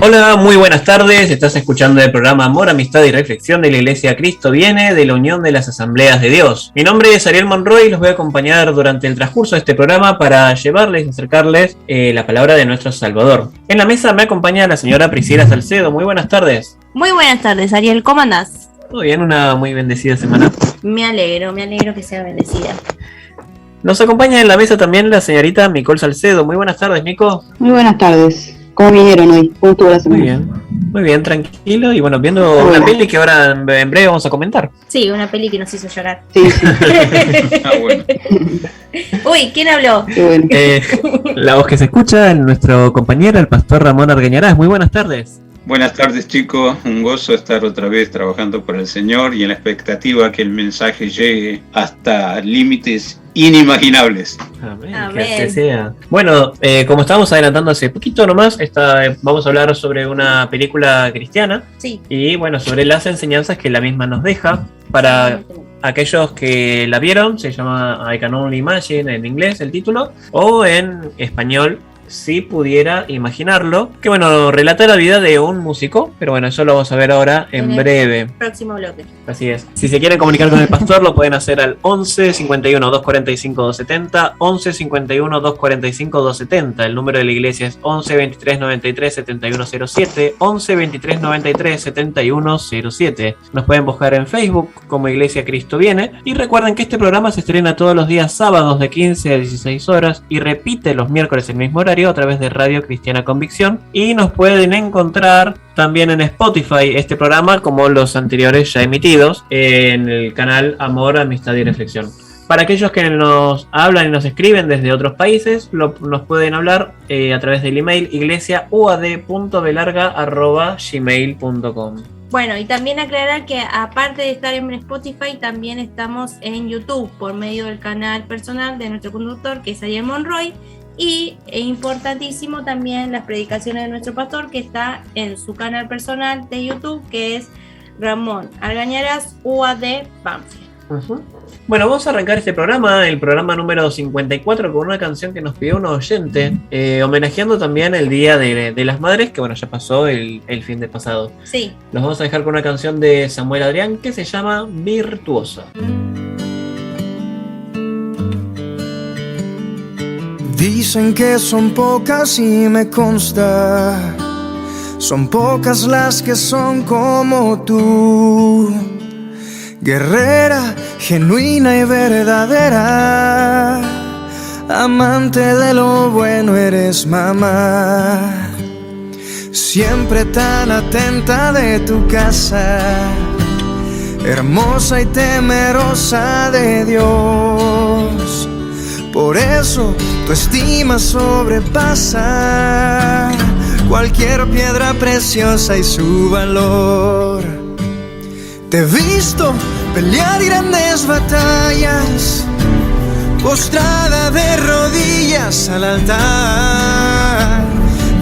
Hola, muy buenas tardes. Estás escuchando el programa Amor, Amistad y Reflexión de la Iglesia Cristo Viene de la Unión de las Asambleas de Dios. Mi nombre es Ariel Monroy y los voy a acompañar durante el transcurso de este programa para llevarles y acercarles la palabra de nuestro Salvador. En la mesa me acompaña la señora Priscila Salcedo. Muy buenas tardes. Muy buenas tardes, Ariel. ¿Cómo andás? Todo bien, una muy bendecida semana. Me alegro que sea bendecida. Nos acompaña en la mesa también la señorita Micol Salcedo. Muy buenas tardes, Mico. Muy buenas tardes. ¿Cómo vinieron hoy? ¿Cómo estuvo la semana? Muy bien, tranquilo. Y bueno, viendo una peli que ahora en breve vamos a comentar. Sí, una peli que nos hizo llorar. Sí. Bueno. Uy, ¿quién habló? Bueno. La voz que se escucha, nuestro compañero, el pastor Ramón Argañarás. Muy buenas tardes. Buenas tardes, chicos. Un gozo estar otra vez trabajando por el Señor y en la expectativa que el mensaje llegue hasta límites inimaginables. Amén. Que así sea. Bueno, como estábamos adelantando hace poquito nomás, vamos a hablar sobre una película cristiana. Sí. Y bueno, sobre las enseñanzas que la misma nos deja. Para aquellos que la vieron, se llama I Can Only Imagine en inglés el título, o en español, Si Pudiera Imaginarlo, que bueno, relata la vida de un músico, pero bueno, eso lo vamos a ver ahora en breve. Próximo bloque. Así es. Si se quieren comunicar con el pastor, lo pueden hacer al 11 51 245 270, 11 51 245 270. El número de la iglesia es 11 23 93 7107, 11 23 93 7107. Nos pueden buscar en Facebook como Iglesia Cristo Viene. Y recuerden que este programa se estrena todos los días sábados de 15 a 16 horas y repite los miércoles el mismo horario a través de Radio Cristiana Convicción, y nos pueden encontrar también en Spotify este programa como los anteriores ya emitidos en el canal Amor, Amistad y Reflexión. Para aquellos que nos hablan y nos escriben desde otros países, nos pueden hablar a través del email iglesiauad.belarga@gmail.com. Bueno, y también aclarar que aparte de estar en Spotify, también estamos en YouTube por medio del canal personal de nuestro conductor, que es Ariel Monroy. Y es importantísimo también las predicaciones de nuestro pastor, que está en su canal personal de YouTube, que es Ramón Argañarás UAD Banfield. Bueno, vamos a arrancar este programa, el programa número 54, con una canción que nos pidió un oyente, homenajeando también el Día de las Madres, que bueno, ya pasó el fin de pasado. Sí. Los vamos a dejar con una canción de Samuel Adrián que se llama Virtuosa. Dicen que son pocas y me consta, son pocas las que son como tú, guerrera, genuina y verdadera, amante de lo bueno eres mamá, siempre tan atenta de tu casa, hermosa y temerosa de Dios. Por eso tu estima sobrepasa cualquier piedra preciosa y su valor. Te he visto pelear grandes batallas, postrada de rodillas al altar.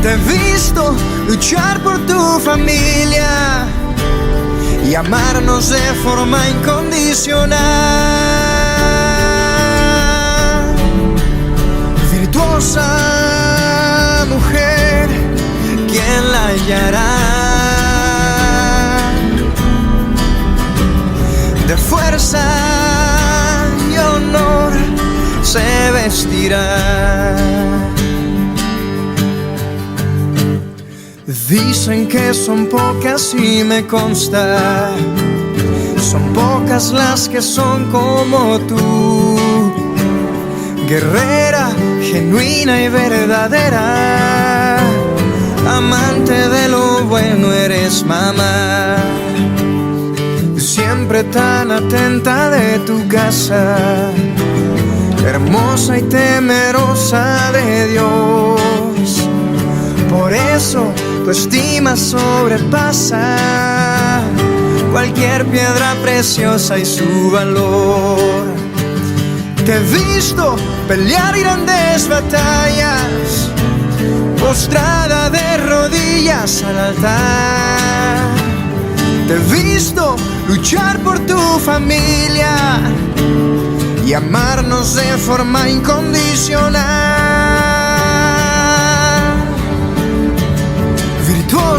Te he visto luchar por tu familia y amarnos de forma incondicional. Virtuosa mujer, ¿quién la hallará? De fuerza y honor se vestirá. Dicen que son pocas y me consta, son pocas las que son como tú, guerrera, genuina y verdadera, amante de lo bueno eres mamá, siempre tan atenta de tu casa, hermosa y temerosa de Dios. Por eso tu estima sobrepasa cualquier piedra preciosa y su valor. Te he visto pelear grandes batallas, postrada de rodillas al altar. Te he visto luchar por tu familia y amarnos de forma incondicional. Virtuosa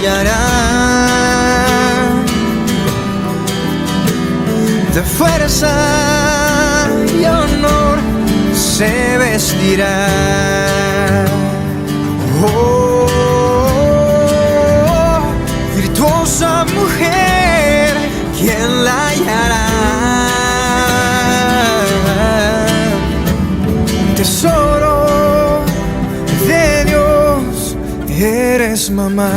brillará, de fuerza y honor se vestirá. Oh, virtuosa mujer, ¿quién la hallará? Tesoro de Dios, eres mamá.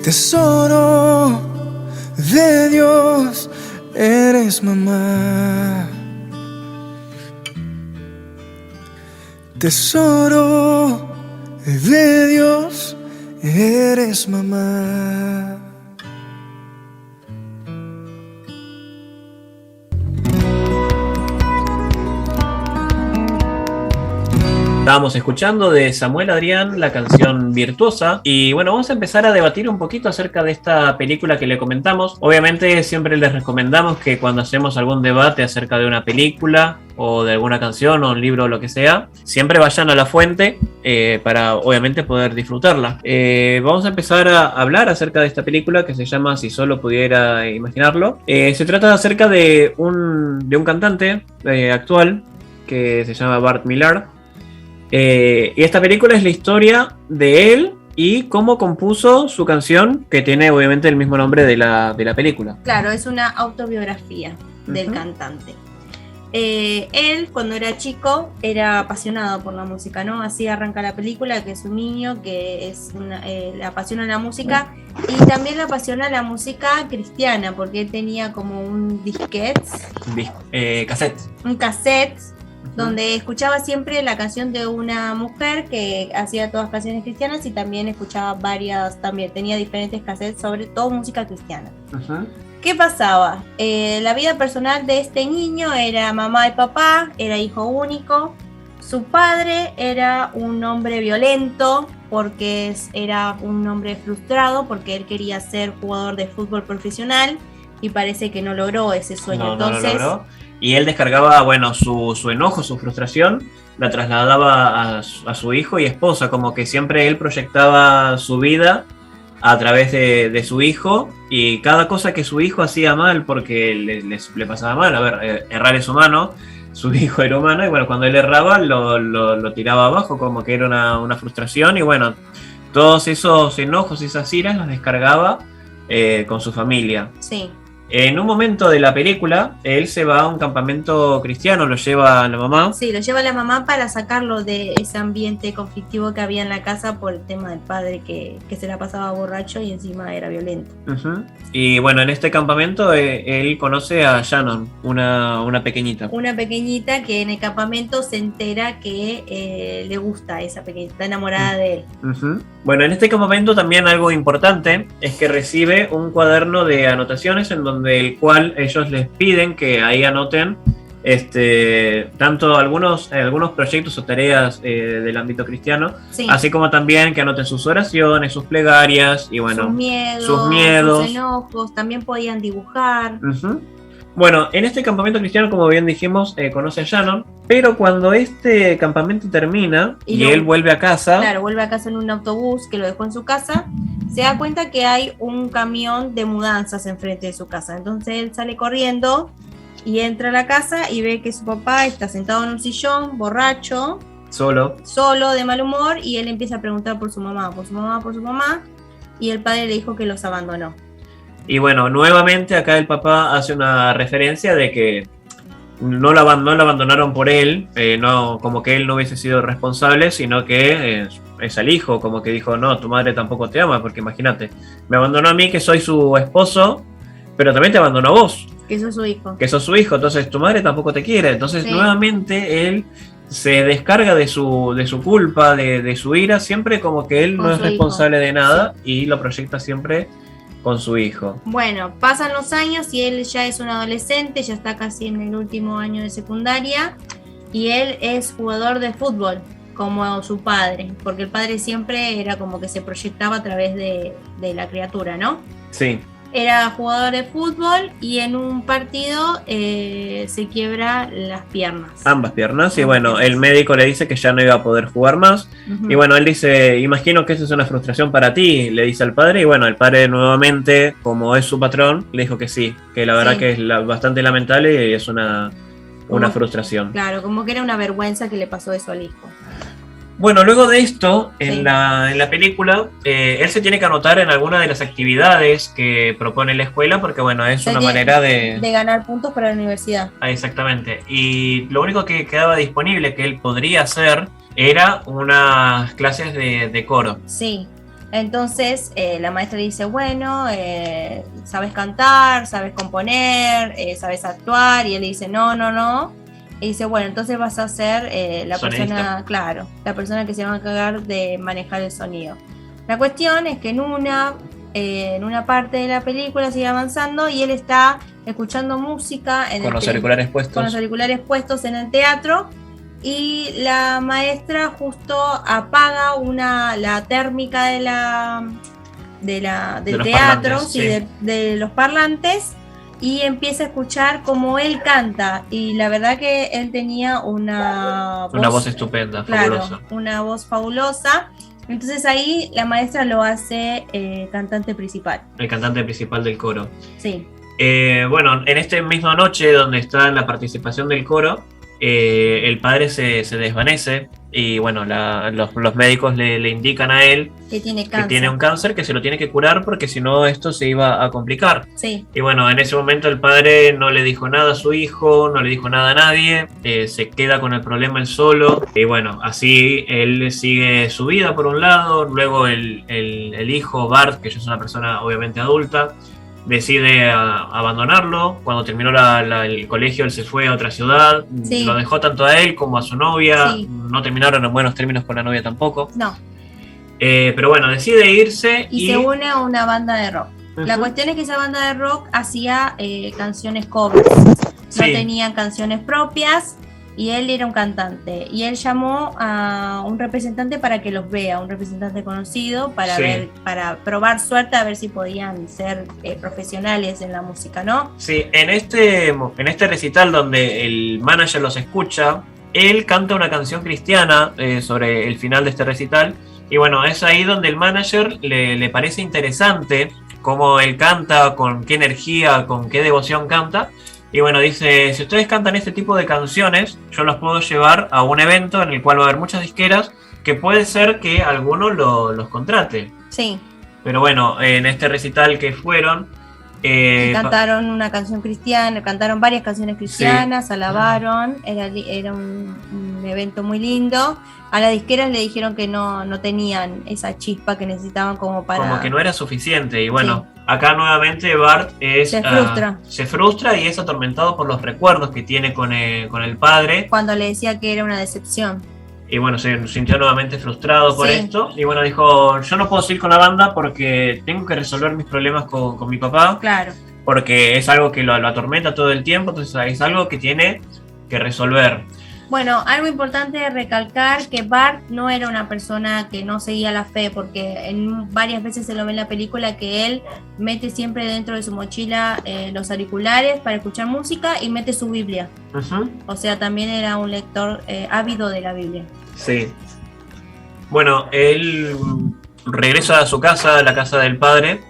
Tesoro de Dios, eres mamá. Tesoro de Dios, eres mamá. Estábamos escuchando de Samuel Adrián la canción Virtuosa y bueno, vamos a empezar a debatir un poquito acerca de esta película que le comentamos. Obviamente siempre les recomendamos que cuando hacemos algún debate acerca de una película o de alguna canción o un libro o lo que sea, siempre vayan a la fuente para obviamente poder disfrutarla. Vamos a empezar a hablar acerca de esta película que se llama Si solo pudiera imaginarlo. Se trata acerca de un cantante actual que se llama Bart Millard. Y esta película es la historia de él y cómo compuso su canción, que tiene obviamente el mismo nombre de la película. Claro, es una autobiografía del cantante. Él, cuando era chico, era apasionado por la música, ¿no? Así arranca la película, que es un niño que le apasiona la música y también le apasiona la música cristiana, porque él tenía como un disquete. Cassette. Un cassette donde escuchaba siempre la canción de una mujer que hacía todas canciones cristianas y también escuchaba varias, también tenía diferentes cassettes sobre todo música cristiana. ¿Qué pasaba? La vida personal de este niño era mamá y papá, era hijo único. Su padre era un hombre violento porque era un hombre frustrado porque él quería ser jugador de fútbol profesional y parece que no logró ese sueño. Entonces, no lo logró. Y él descargaba, bueno, su enojo, su frustración, la trasladaba a su hijo y esposa, como que siempre él proyectaba su vida a través de su hijo, y cada cosa que su hijo hacía mal, porque le pasaba mal, a ver, errar es humano, su hijo era humano, y bueno, cuando él erraba lo tiraba abajo, como que era una frustración, y bueno, todos esos enojos y esas iras las descargaba con su familia. Sí. En un momento de la película, él se va a un campamento cristiano, lo lleva la mamá. Sí, lo lleva la mamá para sacarlo de ese ambiente conflictivo que había en la casa por el tema del padre que se la pasaba borracho y encima era violento. Y bueno, en este campamento él conoce a Shannon, una pequeñita. Una pequeñita que en el campamento se entera que le gusta a esa pequeñita, está enamorada de él. Bueno, en este campamento también algo importante es que recibe un cuaderno de anotaciones en donde el cual ellos les piden que ahí anoten tanto algunos proyectos o tareas del ámbito cristiano, sí, así como también que anoten sus oraciones, sus plegarias y bueno, sus miedos, sus enojos, también podían dibujar. Bueno, en este campamento cristiano, como bien dijimos, conoce a Shannon, pero cuando este campamento termina y él vuelve a casa... Claro, vuelve a casa en un autobús que lo dejó en su casa, se da cuenta que hay un camión de mudanzas enfrente de su casa. Entonces él sale corriendo y entra a la casa y ve que su papá está sentado en un sillón, borracho, solo, de mal humor, y él empieza a preguntar por su mamá, y el padre le dijo que los abandonó. Y bueno, nuevamente acá el papá hace una referencia de que no lo abandonaron por él, no, como que él no hubiese sido responsable, sino que es al hijo, como que dijo, no, tu madre tampoco te ama, porque imagínate, me abandonó a mí que soy su esposo, pero también te abandonó a vos. Que sos su hijo. Entonces tu madre tampoco te quiere. Entonces nuevamente él se descarga de su culpa, de su ira, siempre como que él no es responsable de nada, y lo proyecta siempre con su hijo. Bueno, pasan los años y él ya es un adolescente, ya está casi en el último año de secundaria, y él es jugador de fútbol como su padre, porque el padre siempre era como que se proyectaba a través de la criatura, ¿no? Sí. era jugador de fútbol y en un partido se quiebra las piernas. Ambas piernas, y bueno, el médico le dice que ya no iba a poder jugar más. Ujú. Y bueno, él dice, imagino que eso es una frustración para ti, le dice al padre. Y bueno, el padre nuevamente, como es su patrón, le dijo que sí, que la verdad Sí. que es bastante lamentable y es una Como- frustración. Claro, como que era una vergüenza que le pasó eso al hijo. Bueno, luego de esto, Sí. en la película, él se tiene que anotar en alguna de las actividades que propone la escuela, porque bueno, es Se una tiene- manera de... De ganar puntos para la universidad. Ah, exactamente. Y lo único que quedaba disponible que él podría hacer era unas clases de coro. Sí. Entonces la maestra dice, bueno, sabes cantar, sabes componer, sabes actuar, y él le dice, no. Y dice, bueno, entonces vas a ser la Sonidista. persona, claro, la persona que se va a encargar de manejar el sonido. La cuestión es que en una parte de la película sigue avanzando y él está escuchando música en Con los el auriculares con los puestos. auriculares puestos en el teatro, y la maestra justo apaga la térmica del los teatro, parlantes, sí, sí. de los parlantes, y empieza a escuchar como él canta, y la verdad que él tenía una Voz estupenda, claro, fabulosa. una voz fabulosa. Entonces ahí la maestra lo hace cantante principal. El cantante principal del coro. Sí, Bueno, en esta misma noche donde está la participación del coro, el padre se desvanece y bueno, los médicos le indican a él que tiene que cáncer. tiene un cáncer, que se lo tiene que curar porque si no esto se iba a complicar. Sí, Y bueno, en ese momento el padre no le dijo nada a su hijo, no le dijo nada a nadie, se queda con el problema él solo. Y bueno, así él sigue su vida por un lado, luego el hijo Bart, que ya es una persona obviamente adulta, decide abandonarlo. Cuando terminó el colegio él se fue a otra ciudad, Sí. lo dejó tanto a él como a su novia, Sí. no terminaron en buenos términos con la novia tampoco. no. Pero bueno, decide irse Y se une a una banda de rock. La Ujú. cuestión es que esa banda de rock hacía canciones covers, no Sí. tenían canciones propias, y él era un cantante. Y él llamó a un representante para que los vea, un representante conocido, para Sí. ver, para probar suerte, a ver si podían ser profesionales en la música, ¿no? Sí, en este recital donde el manager los escucha, él canta una canción cristiana sobre el final de este recital. Y bueno, es ahí donde el manager le parece interesante cómo él canta, con qué energía, con qué devoción canta. Y bueno, dice, si ustedes cantan este tipo de canciones, yo los puedo llevar a un evento en el cual va a haber muchas disqueras, que puede ser que alguno los contrate. Sí, Pero bueno, en este recital que fueron... y cantaron una canción cristiana, cantaron varias canciones cristianas, alabaron, era un evento muy lindo. A las disqueras le dijeron que no tenían esa chispa que necesitaban como para... Como que no era suficiente. Y bueno, acá nuevamente Bart se frustra y es atormentado por los recuerdos que tiene con el padre. Cuando le decía que era una decepción. Y bueno, se sintió nuevamente frustrado por Sí. esto. Y bueno, dijo, yo no puedo seguir con la banda porque tengo que resolver mis problemas con mi papá. Claro, Porque es algo que lo atormenta todo el tiempo. Entonces es algo que tiene que resolver. bueno, algo importante de recalcar, que Bart no era una persona que no seguía la fe, porque varias veces se lo ve en la película que él mete siempre dentro de su mochila los auriculares para escuchar música y mete su Biblia. Ujú. O sea, también era un lector ávido de la Biblia. Sí. Bueno, él regresa a su casa, a la casa del padre,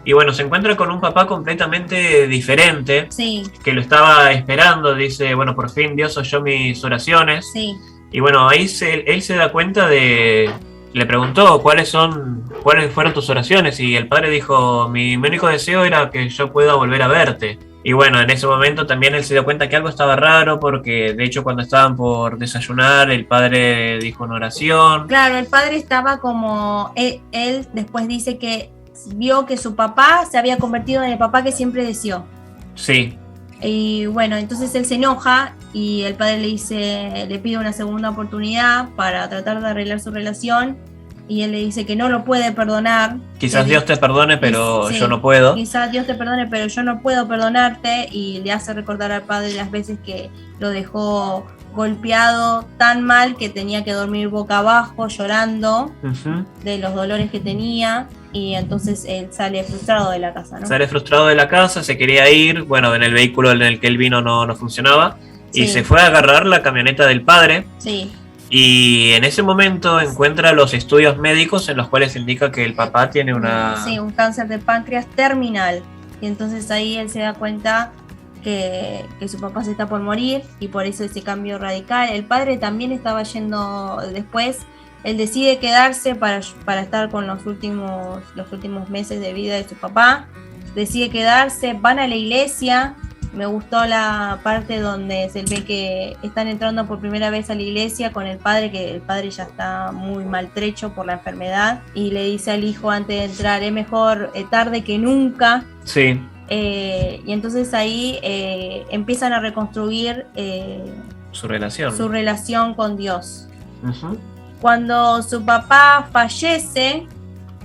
y bueno, se encuentra con un papá completamente diferente, Sí, que lo estaba esperando. Dice, bueno, por fin Dios oyó mis oraciones. sí, Y bueno, ahí él se da cuenta le preguntó cuáles fueron tus oraciones, y el padre dijo, mi único deseo era que yo pueda volver a verte. Y bueno, en ese momento también él se dio cuenta que algo estaba raro, porque de hecho cuando estaban por desayunar el padre dijo una oración. claro, el padre estaba como, él después dice que vio que su papá se había convertido en el papá que siempre deseó. Sí, Y bueno, entonces él se enoja y el padre le pide una segunda oportunidad para tratar de arreglar su relación, y él le dice que no lo puede perdonar. quizás Que Dios te perdone, pero sí, yo no puedo. Quizás Dios te perdone, pero yo no puedo perdonarte, y le hace recordar al padre las veces que lo dejó golpeado tan mal que tenía que dormir boca abajo, llorando Ujú. de los dolores que tenía, y entonces él sale frustrado de la casa, ¿no? Sale frustrado de la casa, se quería ir, bueno, en el vehículo en el que él vino no funcionaba, y Sí. se fue a agarrar la camioneta del padre, Sí, y en ese momento encuentra los estudios médicos en los cuales indica que el papá tiene sí, un cáncer de páncreas terminal. Y entonces ahí él se da cuenta que su papá se está por morir, y por eso ese cambio radical. El padre también estaba yendo después. Él decide quedarse para estar con los últimos meses de vida de su papá. Decide quedarse, van a la iglesia. Me gustó la parte donde se ve que están entrando por primera vez a la iglesia con el padre, que el padre ya está muy maltrecho por la enfermedad, y le dice al hijo antes de entrar, es mejor tarde que nunca. Sí, Y entonces ahí empiezan a reconstruir su relación. su relación con Dios. Ujú. Cuando su papá fallece,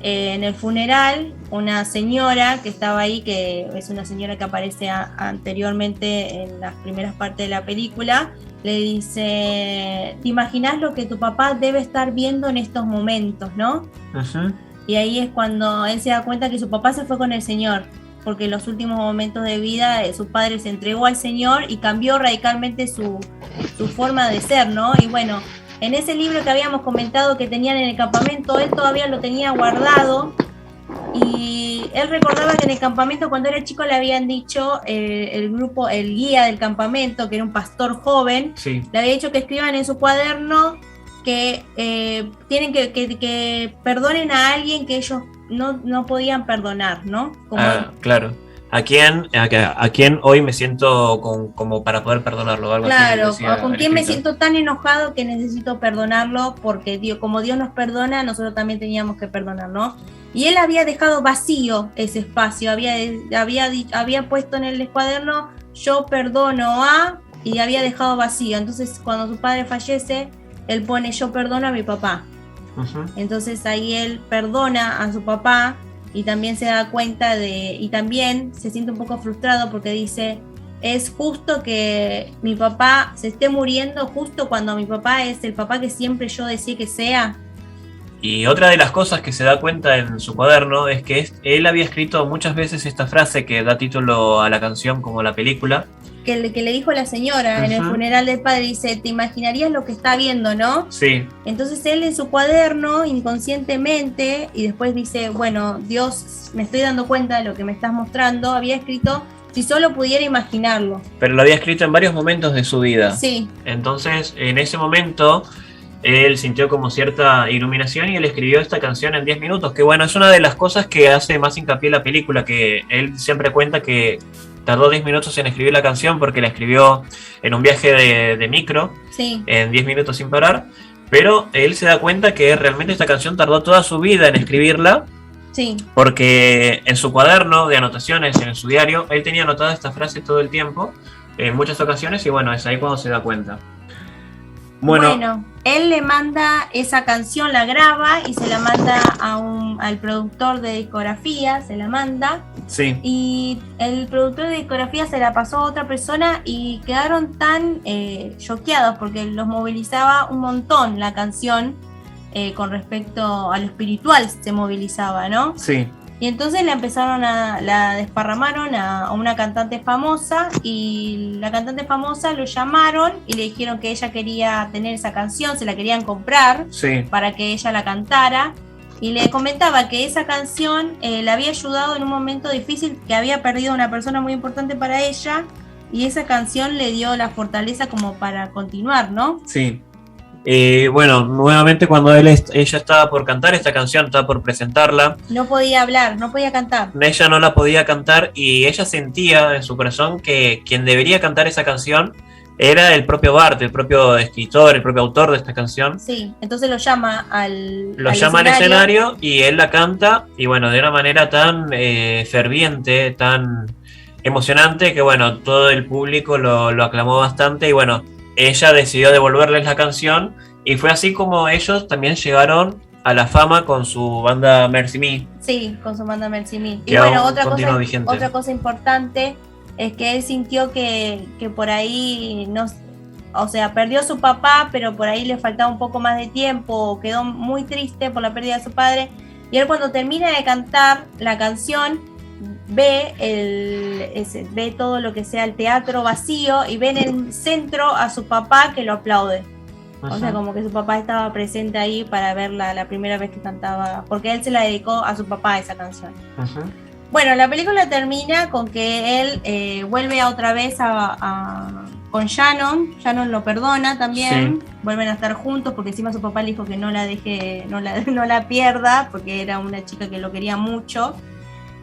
en el funeral, una señora que estaba ahí, que es una señora que aparece anteriormente en las primeras partes de la película, le dice, ¿te imaginas lo que tu papá debe estar viendo en estos momentos, no? Ujú. Y ahí es cuando él se da cuenta que su papá se fue con el Señor, porque en los últimos momentos de vida su padre se entregó al Señor y cambió radicalmente su forma de ser, ¿no? Y bueno, en ese libro que habíamos comentado que tenían en el campamento, él todavía lo tenía guardado, y él recordaba que en el campamento, cuando era chico, le habían dicho el guía del campamento, que era un pastor joven, Sí. le había dicho que escriban en su cuaderno que tienen que perdonen a alguien que ellos no podían perdonar, ¿no? Como Claro. ¿A quién hoy me siento como para poder perdonarlo? Algo así claro, decía con el quién me escritor. siento tan enojado que necesito perdonarlo, porque como Dios nos perdona, nosotros también teníamos que perdonar, ¿no? Y él había dejado vacío ese espacio, había puesto en el cuaderno, yo perdono a, y había dejado vacío. Entonces, cuando su padre fallece, él pone, yo perdono a mi papá. Ujú. Entonces ahí él perdona a su papá, y también se da cuenta y también se siente un poco frustrado porque dice, es justo que mi papá se esté muriendo justo cuando mi papá es el papá que siempre yo deseé que sea. Y otra de las cosas que se da cuenta en su cuaderno es que él había escrito muchas veces esta frase que da título a la canción como la película. Que le dijo la señora en el Ujú. funeral del padre, dice, ¿te imaginarías lo que está viendo, no? Sí, Entonces él en su cuaderno, inconscientemente, y después dice, bueno, Dios, me estoy dando cuenta de lo que me estás mostrando, había escrito, si solo pudiera imaginarlo. pero lo había escrito en varios momentos de su vida. Sí, Entonces, en ese momento, él sintió como cierta iluminación y él escribió esta canción en 10 minutos, que bueno, es una de las cosas que hace más hincapié la película, que él siempre cuenta que tardó 10 minutos en escribir la canción porque la escribió en un viaje de micro, sí, en 10 minutos sin parar, pero él se da cuenta que realmente esta canción tardó toda su vida en escribirla, sí. porque en su cuaderno de anotaciones, en su diario, él tenía anotada esta frase todo el tiempo, en muchas ocasiones, y bueno, es ahí cuando se da cuenta. Bueno, él le manda esa canción, la graba y se la manda al productor de discografía, se la manda, Sí, y el productor de discografía se la pasó a otra persona y quedaron tan choqueados porque los movilizaba un montón la canción, con respecto a lo espiritual se movilizaba, ¿no? sí. Y entonces la desparramaron a una cantante famosa, y la cantante famosa lo llamaron y le dijeron que ella quería tener esa canción, se la querían comprar Sí, para que ella la cantara, y le comentaba que esa canción le había ayudado en un momento difícil, que había perdido a una persona muy importante para ella, y esa canción le dio la fortaleza como para continuar, ¿no? sí. Bueno, nuevamente cuando ella estaba por cantar esta canción, estaba por presentarla, No podía hablar, no podía cantar. ella no la podía cantar y ella sentía en su corazón que quien debería cantar esa canción era el propio Bart, el propio escritor, el propio autor de esta canción. Sí, entonces lo llama al Escenario y él la canta, y bueno, de una manera tan ferviente, tan emocionante, que bueno, todo el público lo aclamó bastante, y bueno, ella decidió devolverles la canción, y fue así como ellos también llegaron a la fama con su banda Mercy Me. Sí, con su banda Mercy Me. Que Y bueno, aún continúa vigente. otra cosa importante es que él sintió que por ahí o sea, perdió a su papá, pero por ahí le faltaba un poco más de tiempo, o quedó muy triste por la pérdida de su padre. Y él, cuando termina de cantar la canción, ve todo lo que sea el teatro vacío y ve en el centro a su papá que lo aplaude. O sea, como que su papá estaba presente ahí para verla la primera vez que cantaba, porque él se la dedicó a su papá esa canción. Bueno, la película termina con que él vuelve otra vez con Shannon. Shannon lo perdona también. Sí. Vuelven a estar juntos porque encima su papá le dijo que no la deje, no la pierda, porque era una chica que lo quería mucho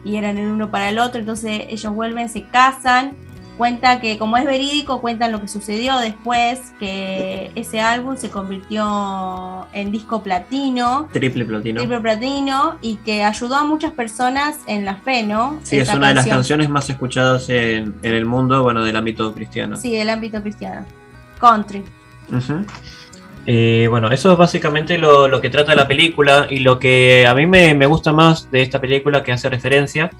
y eran el uno para el otro. Entonces ellos vuelven, se casan. Cuenta que, como es verídico, cuentan lo que sucedió después, que ese álbum se convirtió en disco platino. Triple platino, y que ayudó a muchas personas en la fe, ¿no? Sí, es una de las canciones más escuchadas en el mundo, bueno, del ámbito cristiano. Sí, del ámbito cristiano. Country. Bueno, eso es básicamente lo que trata la película, y lo que a mí me gusta más de esta película que hace referencia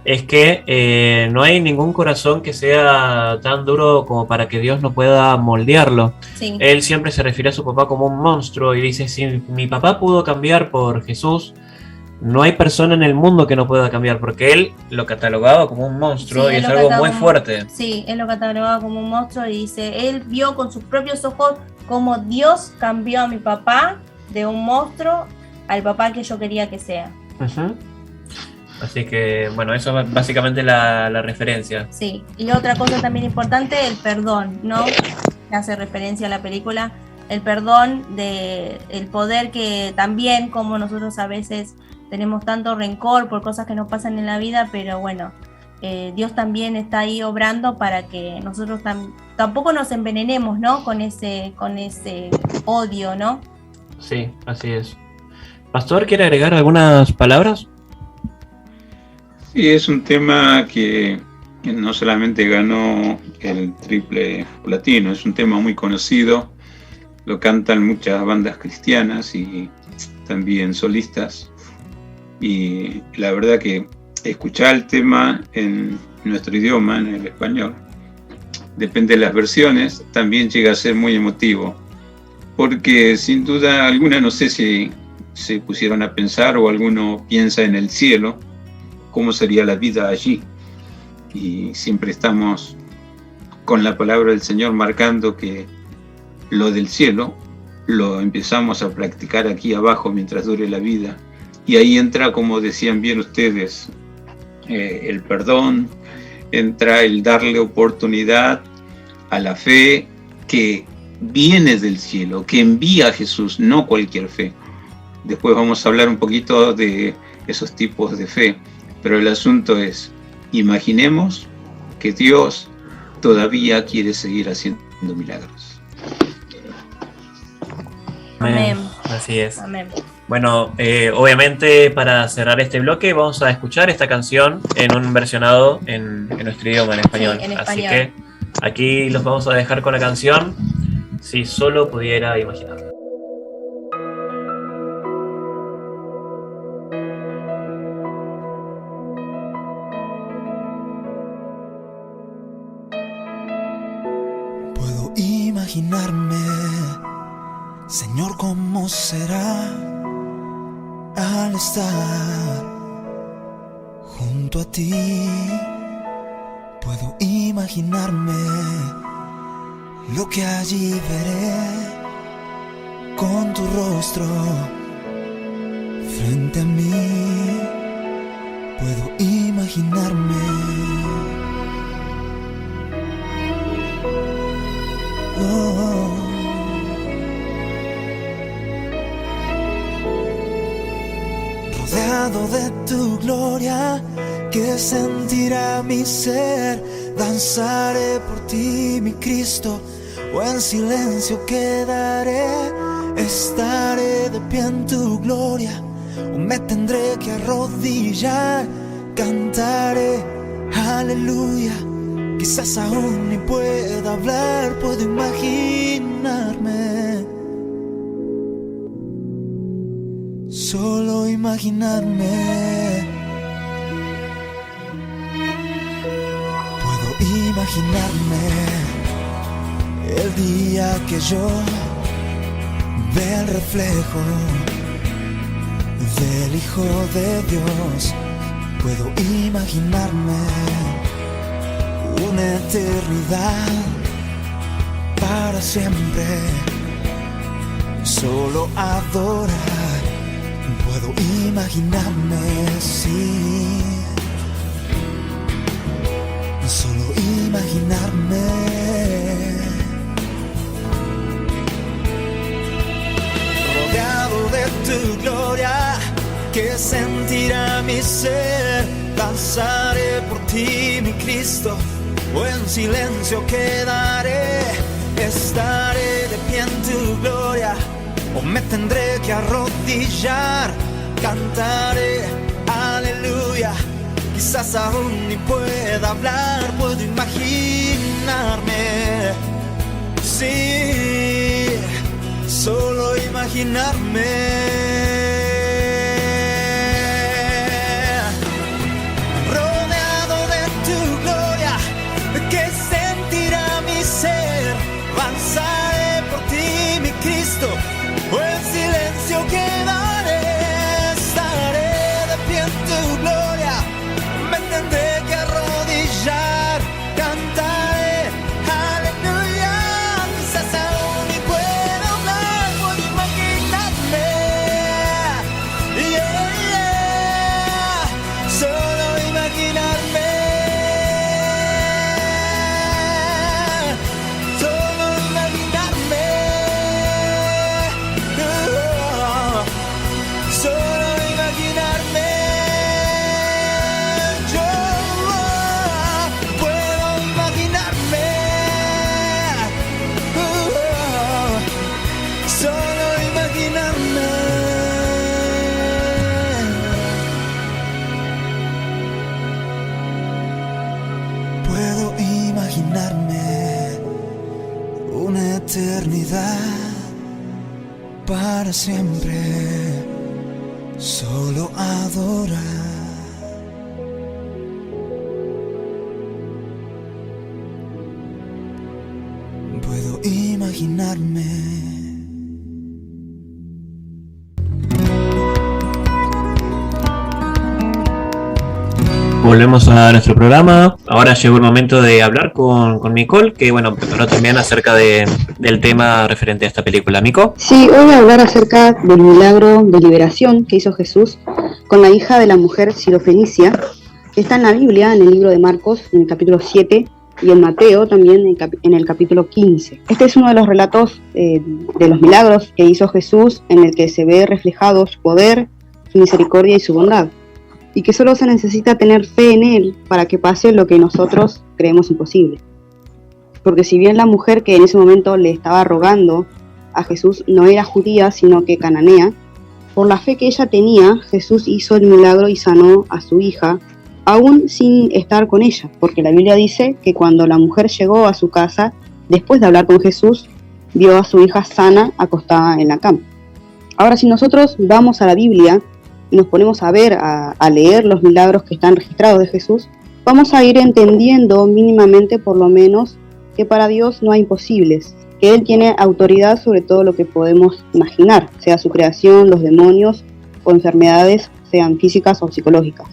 es que no hay ningún corazón que sea tan duro como para que Dios no pueda moldearlo. Sí. Él siempre se refiere a su papá como un monstruo y dice, si mi papá pudo cambiar por Jesús, no hay persona en el mundo que no pueda cambiar, porque él lo catalogaba como un monstruo, sí, y es algo muy fuerte. Sí, él lo catalogaba como un monstruo y dice, él vio con sus propios ojos cómo Dios cambió a mi papá de un monstruo al papá que yo quería que sea. Así que, bueno, eso es básicamente la referencia. Sí, y otra cosa también importante, el perdón, ¿no? Que hace referencia a la película, el perdón, el poder que también, como nosotros a veces tenemos tanto rencor por cosas que nos pasan en la vida, pero bueno, Dios también está ahí obrando para que nosotros tampoco nos envenenemos, ¿no? Con ese odio, ¿no? Sí, así es. Pastor, ¿quiere agregar algunas palabras? Sí, es un tema que no solamente ganó el triple platino, es un tema muy conocido, lo cantan muchas bandas cristianas y también solistas, y la verdad que escuchar el tema en nuestro idioma, en el español, depende de las versiones, también llega a ser muy emotivo, porque sin duda alguna, no sé si se pusieron a pensar o alguno piensa en el cielo, cómo sería la vida allí, y siempre estamos con la palabra del Señor marcando que lo del cielo lo empezamos a practicar aquí abajo mientras dure la vida, y ahí entra, como decían bien ustedes, el perdón, entra el darle oportunidad a la fe que viene del cielo, que envía a Jesús, no cualquier fe. Después vamos a hablar un poquito de esos tipos de fe. Pero el asunto es, imaginemos que Dios todavía quiere seguir haciendo milagros. Amén. Así es. Amén. Bueno, obviamente para cerrar este bloque vamos a escuchar esta canción en un versionado en nuestro idioma, en español. Sí, en español. Así que aquí los vamos a dejar con la canción Si solo pudiera imaginar. Imaginarme, Señor, cómo será al estar junto a ti. Puedo imaginarme lo que allí veré con tu rostro frente a mí. Puedo imaginarme. Rodeado de tu gloria, que sentirá mi ser. Danzaré por ti, mi Cristo, o en silencio quedaré. Estaré de pie en tu gloria, o me tendré que arrodillar. Cantaré, aleluya. Quizás aún ni pueda hablar, puedo imaginarme. Solo imaginarme. Puedo imaginarme El día que yo vea el reflejo del Hijo de Dios, puedo imaginarme una eternidad para siempre, solo adorar. Puedo imaginarme, sí, solo imaginarme. Rodeado de tu gloria, que sentirá mi ser. Danzaré por ti, mi Cristo, o en silencio quedaré. Estaré de pie en tu gloria, o me tendré que arrodillar. Cantaré aleluya, quizás aún ni pueda hablar. Puedo imaginarme, sí, solo imaginarme. Avanzaré por ti, mi Cristo, o en silencio quedaré. Estaré de pie en tu gloria, me tendré que arrodillar. Cantaré aleluya, quizás aún ni puedo hablar. Puedo imaginarme, yeah, yeah, solo imaginarme. Una eternidad para siempre, solo adorar. Puedo imaginarme. Volvemos a nuestro programa. Ahora llegó el momento de hablar con Nicole, que bueno, preparó también acerca del tema referente a esta película. ¿Mico? Sí, hoy voy a hablar acerca del milagro de liberación que hizo Jesús con la hija de la mujer sirofenicia, que está en la Biblia, en el libro de Marcos, en el capítulo 7, y en Mateo también en el capítulo 15. Este es uno de los relatos de los milagros que hizo Jesús, en el que se ve reflejado su poder, su misericordia y su bondad, y que solo se necesita tener fe en Él para que pase lo que nosotros creemos imposible. Porque si bien la mujer que en ese momento le estaba rogando a Jesús no era judía, sino que cananea, por la fe que ella tenía, Jesús hizo el milagro y sanó a su hija, aún sin estar con ella, porque la Biblia dice que cuando la mujer llegó a su casa, después de hablar con Jesús, vio a su hija sana acostada en la cama. Ahora, si nosotros vamos a la Biblia y nos ponemos a ver, a leer los milagros que están registrados de Jesús, vamos a ir entendiendo mínimamente, por lo menos, que para Dios no hay imposibles, que Él tiene autoridad sobre todo lo que podemos imaginar, sea su creación, los demonios o enfermedades, sean físicas o psicológicas.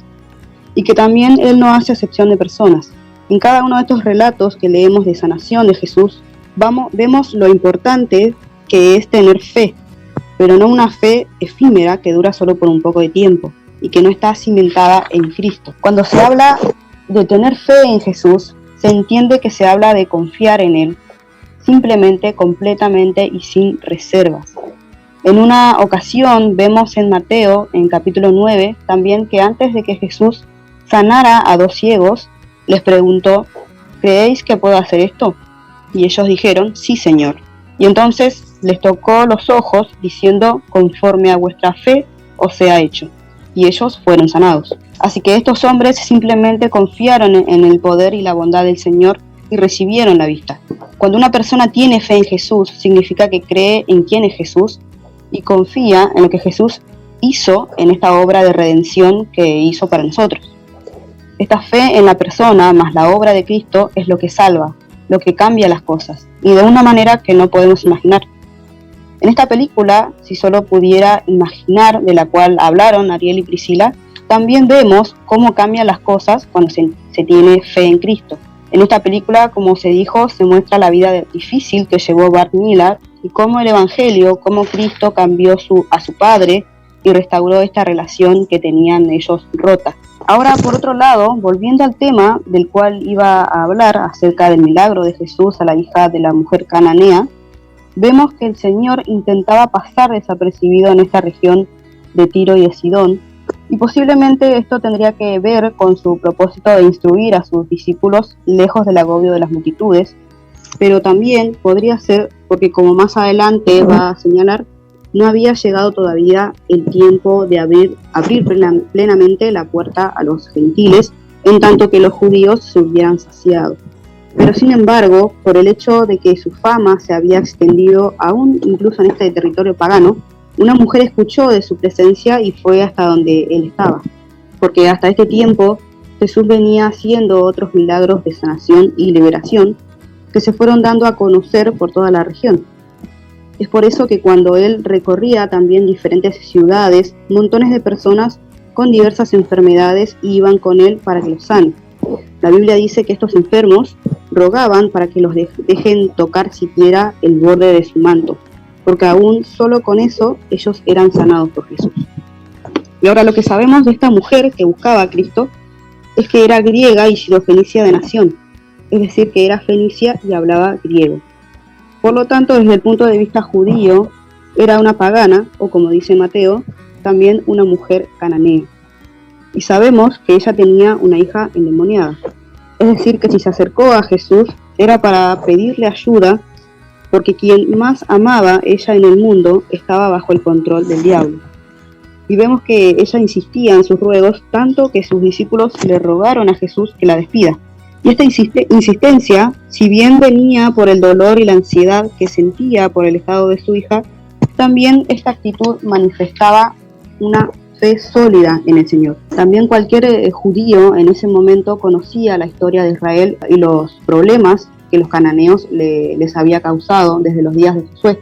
Y que también Él no hace acepción de personas. En cada uno de estos relatos que leemos de sanación de Jesús, vemos lo importante que es tener fe, pero no una fe efímera que dura solo por un poco de tiempo y que no está cimentada en Cristo. Cuando se habla de tener fe en Jesús, se entiende que se habla de confiar en Él, simplemente, completamente y sin reservas. En una ocasión vemos en Mateo, en capítulo 9, también que antes de que Jesús sanara a 2 ciegos, les preguntó: ¿creéis que puedo hacer esto? Y ellos dijeron: sí, Señor. Y entonces les tocó los ojos, diciendo: conforme a vuestra fe os sea hecho. Y ellos fueron sanados. Así que estos hombres simplemente confiaron en el poder y la bondad del Señor y recibieron la vista. Cuando una persona tiene fe en Jesús, significa que cree en quién es Jesús y confía en lo que Jesús hizo en esta obra de redención que hizo para nosotros. Esta fe en la persona más la obra de Cristo es lo que salva, lo que cambia las cosas, y de una manera que no podemos imaginar. En esta película, si solo pudiera imaginar, de la cual hablaron Ariel y Priscila, también vemos cómo cambian las cosas cuando se tiene fe en Cristo. En esta película, como se dijo, se muestra la vida difícil que llevó Bart Millard y cómo el Evangelio, cómo Cristo cambió a su padre y restauró esta relación que tenían ellos rota. Ahora, por otro lado, volviendo al tema del cual iba a hablar acerca del milagro de Jesús a la hija de la mujer cananea, vemos que el Señor intentaba pasar desapercibido en esta región de Tiro y de Sidón, y posiblemente esto tendría que ver con su propósito de instruir a sus discípulos lejos del agobio de las multitudes, pero también podría ser porque, como más adelante va a señalar, no había llegado todavía el tiempo de abrir plenamente la puerta a los gentiles, en tanto que los judíos se hubieran saciado. Pero sin embargo, por el hecho de que su fama se había extendido aún incluso en este territorio pagano, una mujer escuchó de su presencia y fue hasta donde él estaba, porque hasta este tiempo Jesús venía haciendo otros milagros de sanación y liberación que se fueron dando a conocer por toda la región. Es por eso que cuando él recorría también diferentes ciudades, montones de personas con diversas enfermedades iban con él para que los sane. La Biblia dice que estos enfermos rogaban para que los dejen tocar siquiera el borde de su manto, porque aún solo con eso ellos eran sanados por Jesús. Y ahora lo que sabemos de esta mujer que buscaba a Cristo es que era griega y sirofenicia de nación, es decir, que era fenicia y hablaba griego. Por lo tanto, desde el punto de vista judío, era una pagana, o como dice Mateo, también una mujer cananea. Y sabemos que ella tenía una hija endemoniada. Es decir, que si se acercó a Jesús era para pedirle ayuda, porque quien más amaba ella en el mundo estaba bajo el control del diablo. Y vemos que ella insistía en sus ruegos, tanto que sus discípulos le rogaron a Jesús que la despida. Y esta insistencia, si bien venía por el dolor y la ansiedad que sentía por el estado de su hija, también esta actitud manifestaba una fe sólida en el Señor. También cualquier judío en ese momento conocía la historia de Israel y los problemas que los cananeos les había causado desde los días de Josué.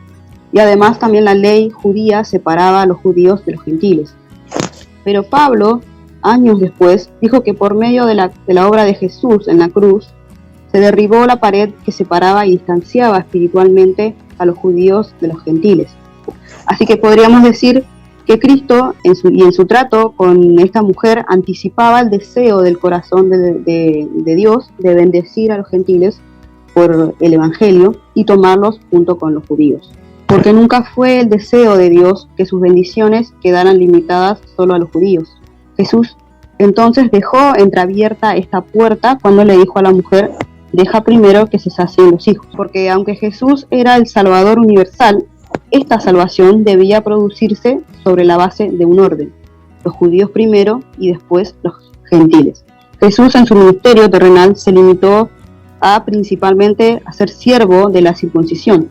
Y además también la ley judía separaba a los judíos de los gentiles. Pero Pablo, años después, dijo que por medio de la obra de Jesús en la cruz, se derribó la pared que separaba y distanciaba espiritualmente a los judíos de los gentiles. Así que podríamos decir que Cristo, en su trato con esta mujer, anticipaba el deseo del corazón de Dios de bendecir a los gentiles por el Evangelio y tomarlos junto con los judíos. Porque nunca fue el deseo de Dios que sus bendiciones quedaran limitadas solo a los judíos. Jesús entonces dejó entreabierta esta puerta cuando le dijo a la mujer: deja primero que se sacien los hijos. Porque aunque Jesús era el Salvador universal, esta salvación debía producirse sobre la base de un orden: los judíos primero y después los gentiles. Jesús en su ministerio terrenal se limitó a principalmente a ser siervo de la circuncisión,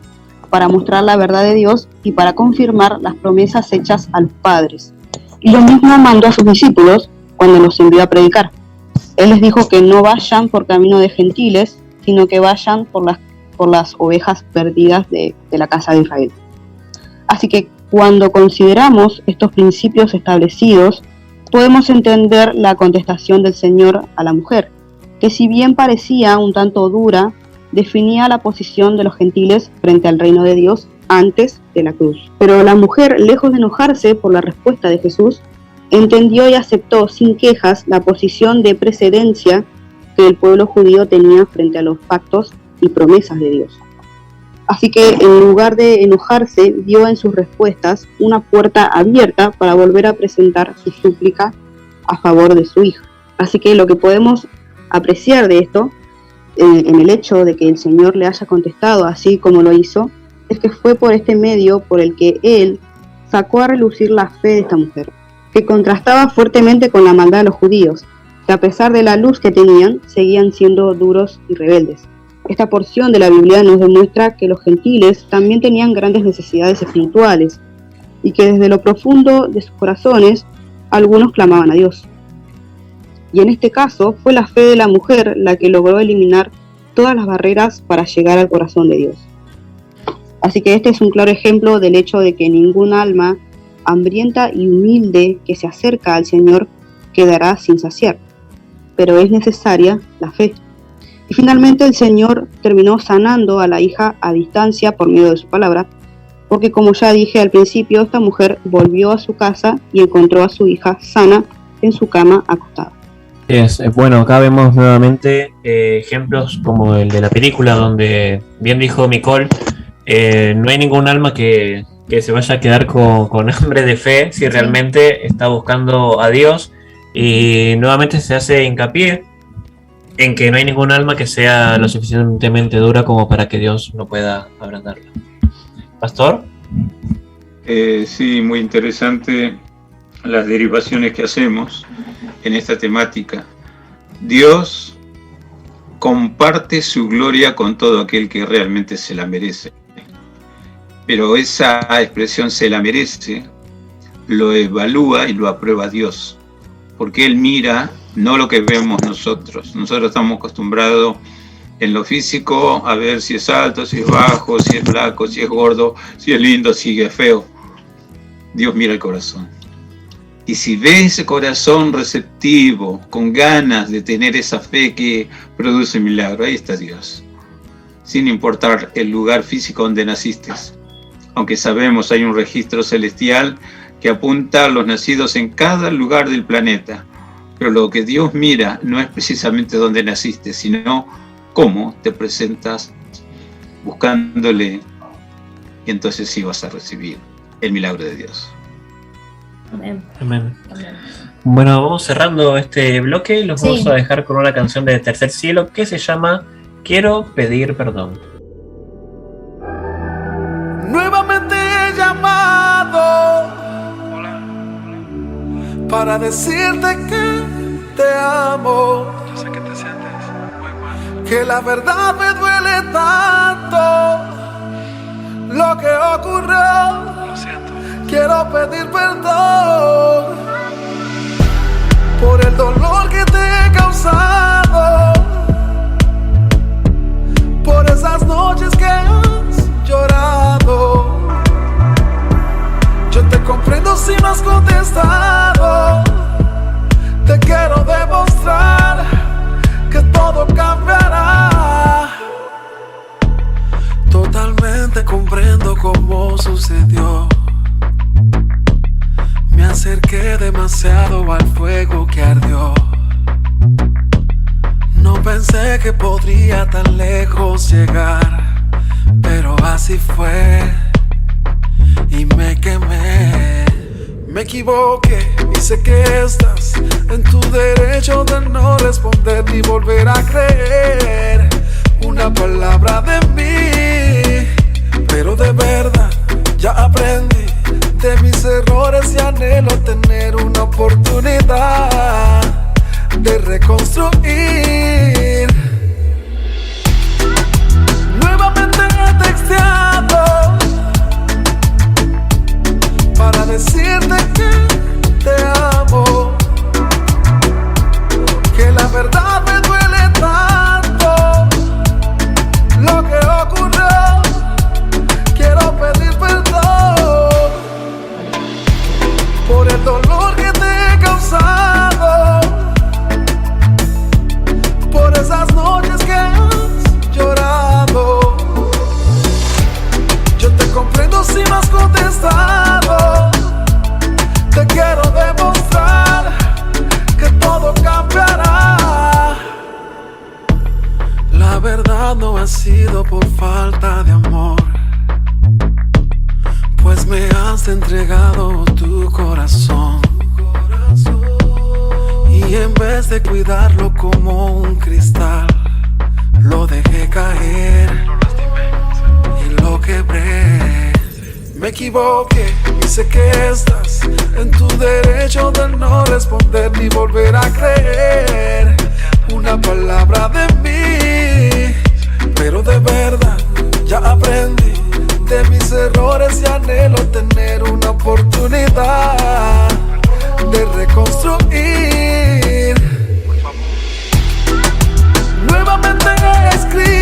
para mostrar la verdad de Dios y para confirmar las promesas hechas a los padres. Y lo mismo mandó a sus discípulos cuando los envió a predicar. Él les dijo que no vayan por camino de gentiles, sino que vayan por las ovejas perdidas de la casa de Israel. Así que cuando consideramos estos principios establecidos, podemos entender la contestación del Señor a la mujer, que si bien parecía un tanto dura, definía la posición de los gentiles frente al reino de Dios antes de la cruz. Pero la mujer, lejos de enojarse por la respuesta de Jesús, entendió y aceptó sin quejas la posición de precedencia que el pueblo judío tenía frente a los pactos y promesas de Dios. Así que en lugar de enojarse, vio en sus respuestas una puerta abierta para volver a presentar su súplica a favor de su hija. Así que lo que podemos apreciar de esto, en el hecho de que el Señor le haya contestado así como lo hizo, es que fue por este medio por el que Él sacó a relucir la fe de esta mujer, que contrastaba fuertemente con la maldad de los judíos, que a pesar de la luz que tenían, seguían siendo duros y rebeldes. Esta porción de la Biblia nos demuestra que los gentiles también tenían grandes necesidades espirituales y que desde lo profundo de sus corazones algunos clamaban a Dios. Y en este caso fue la fe de la mujer la que logró eliminar todas las barreras para llegar al corazón de Dios. Así que este es un claro ejemplo del hecho de que ningún alma hambrienta y humilde que se acerca al Señor quedará sin saciar, pero es necesaria la fe. Y finalmente el Señor terminó sanando a la hija a distancia por medio de su palabra, porque como ya dije al principio, esta mujer volvió a su casa y encontró a su hija sana en su cama acostada. Bueno, acá vemos nuevamente ejemplos como el de la película, donde bien dijo Nicole, no hay ningún alma que se vaya a quedar con hambre de fe si realmente está buscando a Dios, y nuevamente se hace hincapié en que no hay ningún alma que sea lo suficientemente dura como para que Dios no pueda abrandarla. ¿Pastor? Sí, muy interesante las derivaciones que hacemos en esta temática. Dios comparte su gloria con todo aquel que realmente se la merece. Pero esa expresión "se la merece" lo evalúa y lo aprueba Dios, porque Él mira no lo que vemos nosotros. Nosotros estamos acostumbrados en lo físico a ver si es alto, si es bajo, si es flaco, si es gordo, si es lindo, si es feo. Dios mira el corazón. Y si ve ese corazón receptivo, con ganas de tener esa fe que produce milagro, ahí está Dios. Sin importar el lugar físico donde naciste. Aunque sabemos hay un registro celestial que apunta a los nacidos en cada lugar del planeta. Pero lo que Dios mira no es precisamente dónde naciste, sino cómo te presentas buscándole, y entonces sí vas a recibir el milagro de Dios. Amén. Amén. Amén. Bueno, vamos cerrando este bloque y los vamos a dejar con una canción de Tercer Cielo que se llama Quiero Pedir Perdón. Nuevamente he llamado para decirte que te amo. Yo sé que te sientes muy mal. Que la verdad me duele tanto lo que ocurrió. Lo siento. Quiero pedir perdón por el dolor que te he causado, por esas noches que has llorado. Yo te comprendo si no has contestado. Te quiero demostrar que todo cambiará. Totalmente comprendo cómo sucedió. Me acerqué demasiado al fuego que ardió. No pensé que podría tan lejos llegar, pero así fue y me quemé. Me equivoqué y sé que estás en tu derecho de no responder ni volver a creer una palabra de mí. Pero de verdad ya aprendí de mis errores y anhelo tener una oportunidad de reconstruir. Nuevamente he texteado para decirte que te amo, que la verdad me duele tanto lo que ocurrió. Quiero pedir perdón por el dolor que te he causado, por esas noches que has llorado. Yo te comprendo si no has contestado. Te quiero demostrar que todo cambiará. La verdad no ha sido por falta de amor, pues me has entregado tu corazón. Y en vez de cuidarlo como un cristal, lo dejé caer y lo quebré. Me equivoqué y sé que estás en tu derecho de no responder ni volver a creer una palabra de mí. Pero de verdad ya aprendí de mis errores y anhelo tener una oportunidad de reconstruir. Nuevamente he escrito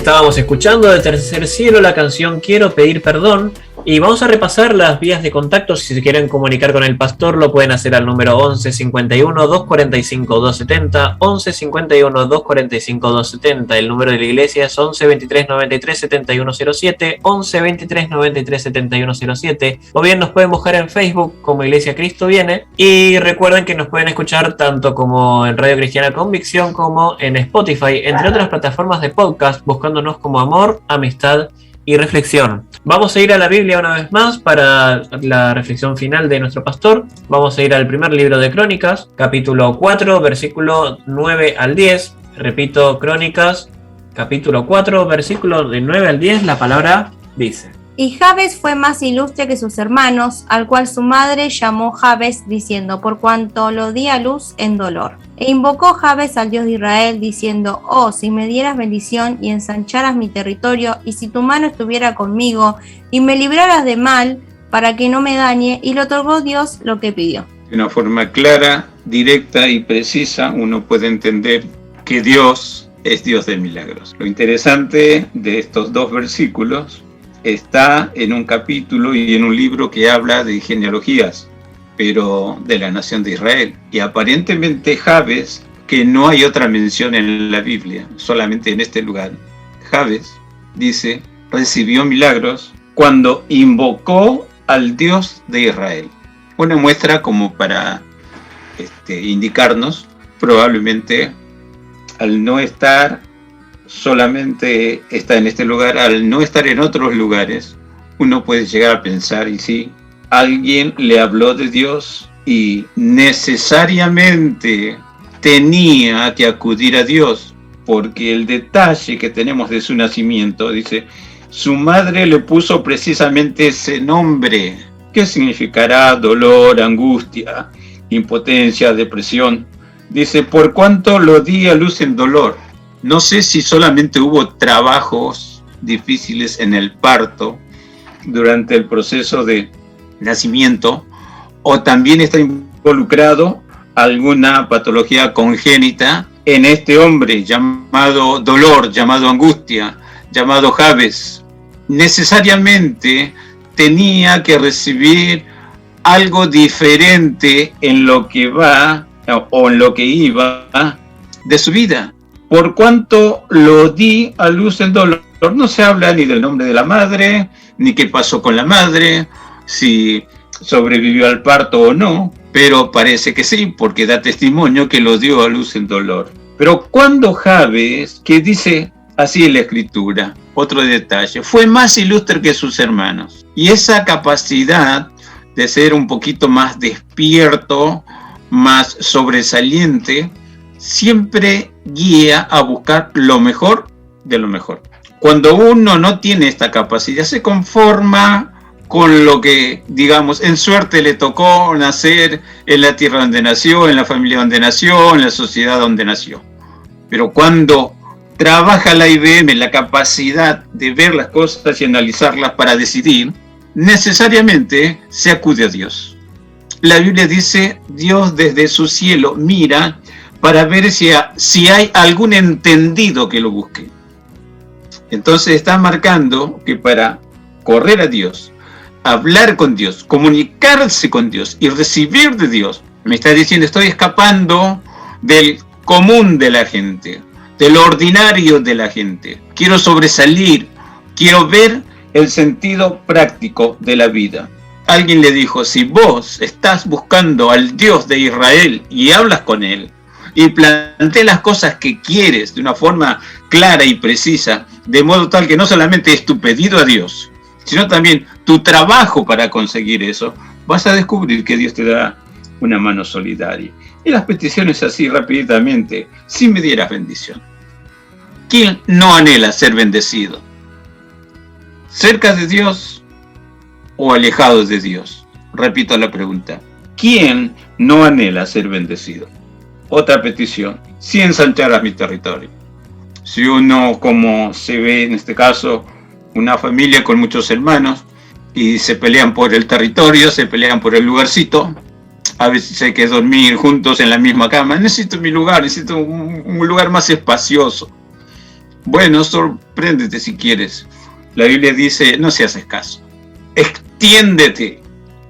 Estábamos escuchando de Tercer Cielo la canción Quiero Pedir Perdón. Y vamos a repasar las vías de contacto. Si se quieren comunicar con el pastor, lo pueden hacer al número 11 51 245 270, 11 51 245 270. El número de la iglesia es 11 23 93 7107, 11 23 93 7107. O bien nos pueden buscar en Facebook como Iglesia Cristo Viene. Y recuerden que nos pueden escuchar tanto como en Radio Cristiana Convicción como en Spotify, entre otras plataformas de podcast, buscándonos como Amor, Amistad y Reflexión. Vamos a ir a la Biblia una vez más para la reflexión final de nuestro pastor. Vamos a ir al primer libro de Crónicas, capítulo 4, versículo 9 al 10. Repito, Crónicas, capítulo 4, versículo de 9 al 10. La palabra dice: Y Jabes fue más ilustre que sus hermanos, al cual su madre llamó Jabes, diciendo, por cuanto lo di a luz en dolor. E invocó Jabes al Dios de Israel, diciendo, oh, si me dieras bendición y ensancharas mi territorio, y si tu mano estuviera conmigo, y me libraras de mal, para que no me dañe, y le otorgó Dios lo que pidió. De una forma clara, directa y precisa, uno puede entender que Dios es Dios de milagros. Lo interesante de estos dos versículos está en un capítulo y en un libro que habla de genealogías, pero de la nación de Israel. Y aparentemente Jabes, que no hay otra mención en la Biblia, solamente en este lugar, Jabes, dice, recibió milagros cuando invocó al Dios de Israel. Una muestra como para indicarnos, probablemente al no estar solamente está en este lugar, al no estar en otros lugares, uno puede llegar a pensar, y sí, alguien le habló de Dios y necesariamente tenía que acudir a Dios, porque el detalle que tenemos de su nacimiento, dice, su madre le puso precisamente ese nombre, que significará dolor, angustia, impotencia, depresión. Dice, por cuanto lo di a luz en dolor. No sé si solamente hubo trabajos difíciles en el parto durante el proceso de nacimiento, o también está involucrado alguna patología congénita en este hombre llamado dolor, llamado angustia, llamado Jabes. Necesariamente tenía que recibir algo diferente en lo que va o en lo que iba de su vida. Por cuanto lo di a luz en dolor, no se habla ni del nombre de la madre, ni qué pasó con la madre, si sobrevivió al parto o no, pero parece que sí, porque da testimonio que lo dio a luz en dolor. Pero cuando Jabes, que dice así en la escritura, otro detalle, fue más ilustre que sus hermanos, y esa capacidad de ser un poquito más despierto, más sobresaliente, siempre guía a buscar lo mejor de lo mejor. Cuando uno no tiene esta capacidad, se conforma con lo que, digamos, en suerte le tocó nacer en la tierra donde nació, en la familia donde nació, en la sociedad donde nació. Pero cuando trabaja la IBM, la capacidad de ver las cosas y analizarlas para decidir, necesariamente se acude a Dios. La Biblia dice, Dios desde su cielo mira para ver si hay algún entendido que lo busque. Entonces está marcando que para correr a Dios, hablar con Dios, comunicarse con Dios y recibir de Dios, me está diciendo, estoy escapando del común de la gente, de lo ordinario de la gente. Quiero sobresalir, quiero ver el sentido práctico de la vida. Alguien le dijo, si vos estás buscando al Dios de Israel y hablas con Él, y planteas las cosas que quieres de una forma clara y precisa, de modo tal que no solamente es tu pedido a Dios, sino también tu trabajo para conseguir eso, vas a descubrir que Dios te da una mano solidaria. Y las peticiones así rápidamente, si me dieras bendición. ¿Quién no anhela ser bendecido? ¿Cerca de Dios o alejado de Dios? Repito la pregunta. ¿Quién no anhela ser bendecido? Otra petición, si ensancharas mi territorio. Si uno, como se ve en este caso, una familia con muchos hermanos y se pelean por el territorio, se pelean por el lugarcito, a veces hay que dormir juntos en la misma cama, necesito mi lugar, necesito un lugar más espacioso. Bueno, sorpréndete si quieres. La Biblia dice, no seas escaso. Extiéndete.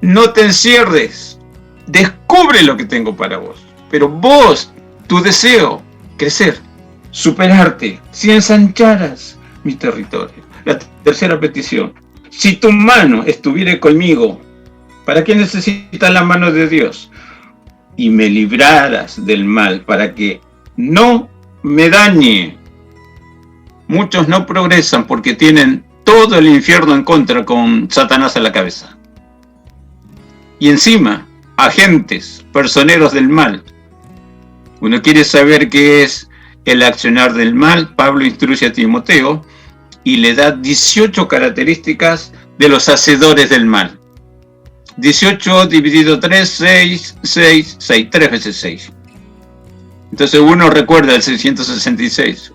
No te encierres. Descubre lo que tengo para vos. Pero vos, tu deseo, crecer, superarte, si ensancharas mi territorio. La tercera petición. Si tu mano estuviera conmigo, ¿para qué necesitas la mano de Dios? Y me libraras del mal, para que no me dañe. Muchos no progresan porque tienen todo el infierno en contra con Satanás a la cabeza. Y encima, agentes, personeros del mal. Uno quiere saber qué es el accionar del mal. Pablo instruye a Timoteo y le da 18 características de los hacedores del mal. 18 dividido 3, 6, 6, 6, 3 veces 6. Entonces uno recuerda el 666,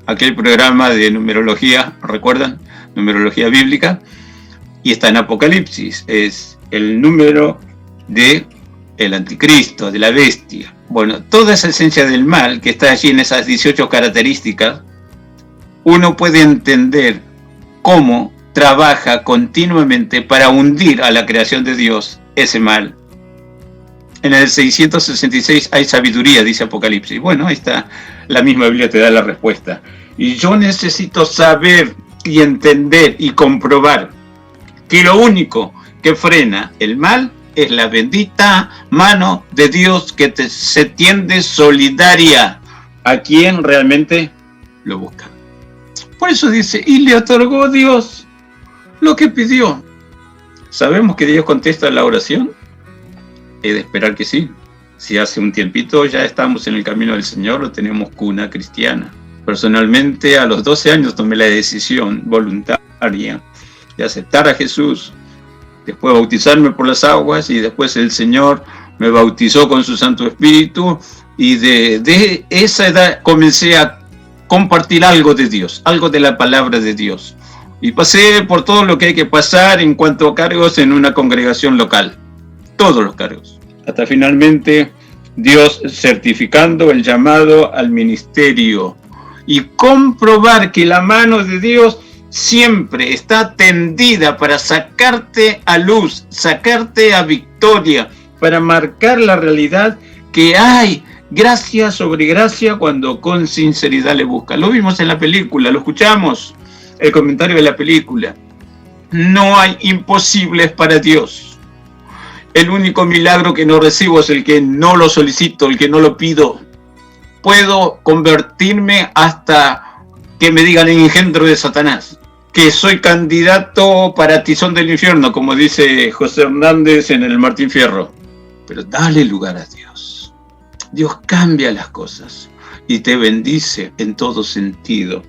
aquel programa de numerología, ¿recuerdan? Numerología bíblica, y está en Apocalipsis, es el número de el anticristo, de la bestia. Bueno, toda esa esencia del mal que está allí en esas 18 características, uno puede entender cómo trabaja continuamente para hundir a la creación de Dios ese mal. En el 666 hay sabiduría, dice Apocalipsis. Bueno, ahí está, la misma Biblia te da la respuesta. Y yo necesito saber y entender y comprobar que lo único que frena el mal es la bendita mano de Dios que se tiende solidaria a quien realmente lo busca. Por eso dice, y le otorgó Dios lo que pidió. ¿Sabemos que Dios contesta la oración? He de esperar que sí. Si hace un tiempito ya estamos en el camino del Señor, lo tenemos cuna cristiana. Personalmente, a los 12 años tomé la decisión voluntaria de aceptar a Jesús, después bautizarme por las aguas y después el Señor me bautizó con su Santo Espíritu y de esa edad comencé a compartir algo de Dios, algo de la palabra de Dios. Y pasé por todo lo que hay que pasar en cuanto a cargos en una congregación local, todos los cargos, hasta finalmente Dios certificando el llamado al ministerio y comprobar que la mano de Dios siempre está tendida para sacarte a luz, sacarte a victoria, para marcar la realidad que hay gracia sobre gracia cuando con sinceridad le busca. Lo vimos en la película, lo escuchamos, el comentario de la película. No hay imposibles para Dios. El único milagro que no recibo es el que no lo solicito, el que no lo pido. Puedo convertirme hasta que me digan el engendro de Satanás, que soy candidato para tizón del infierno, como dice José Hernández en el Martín Fierro. Pero dale lugar a Dios. Dios cambia las cosas y te bendice en todo sentido,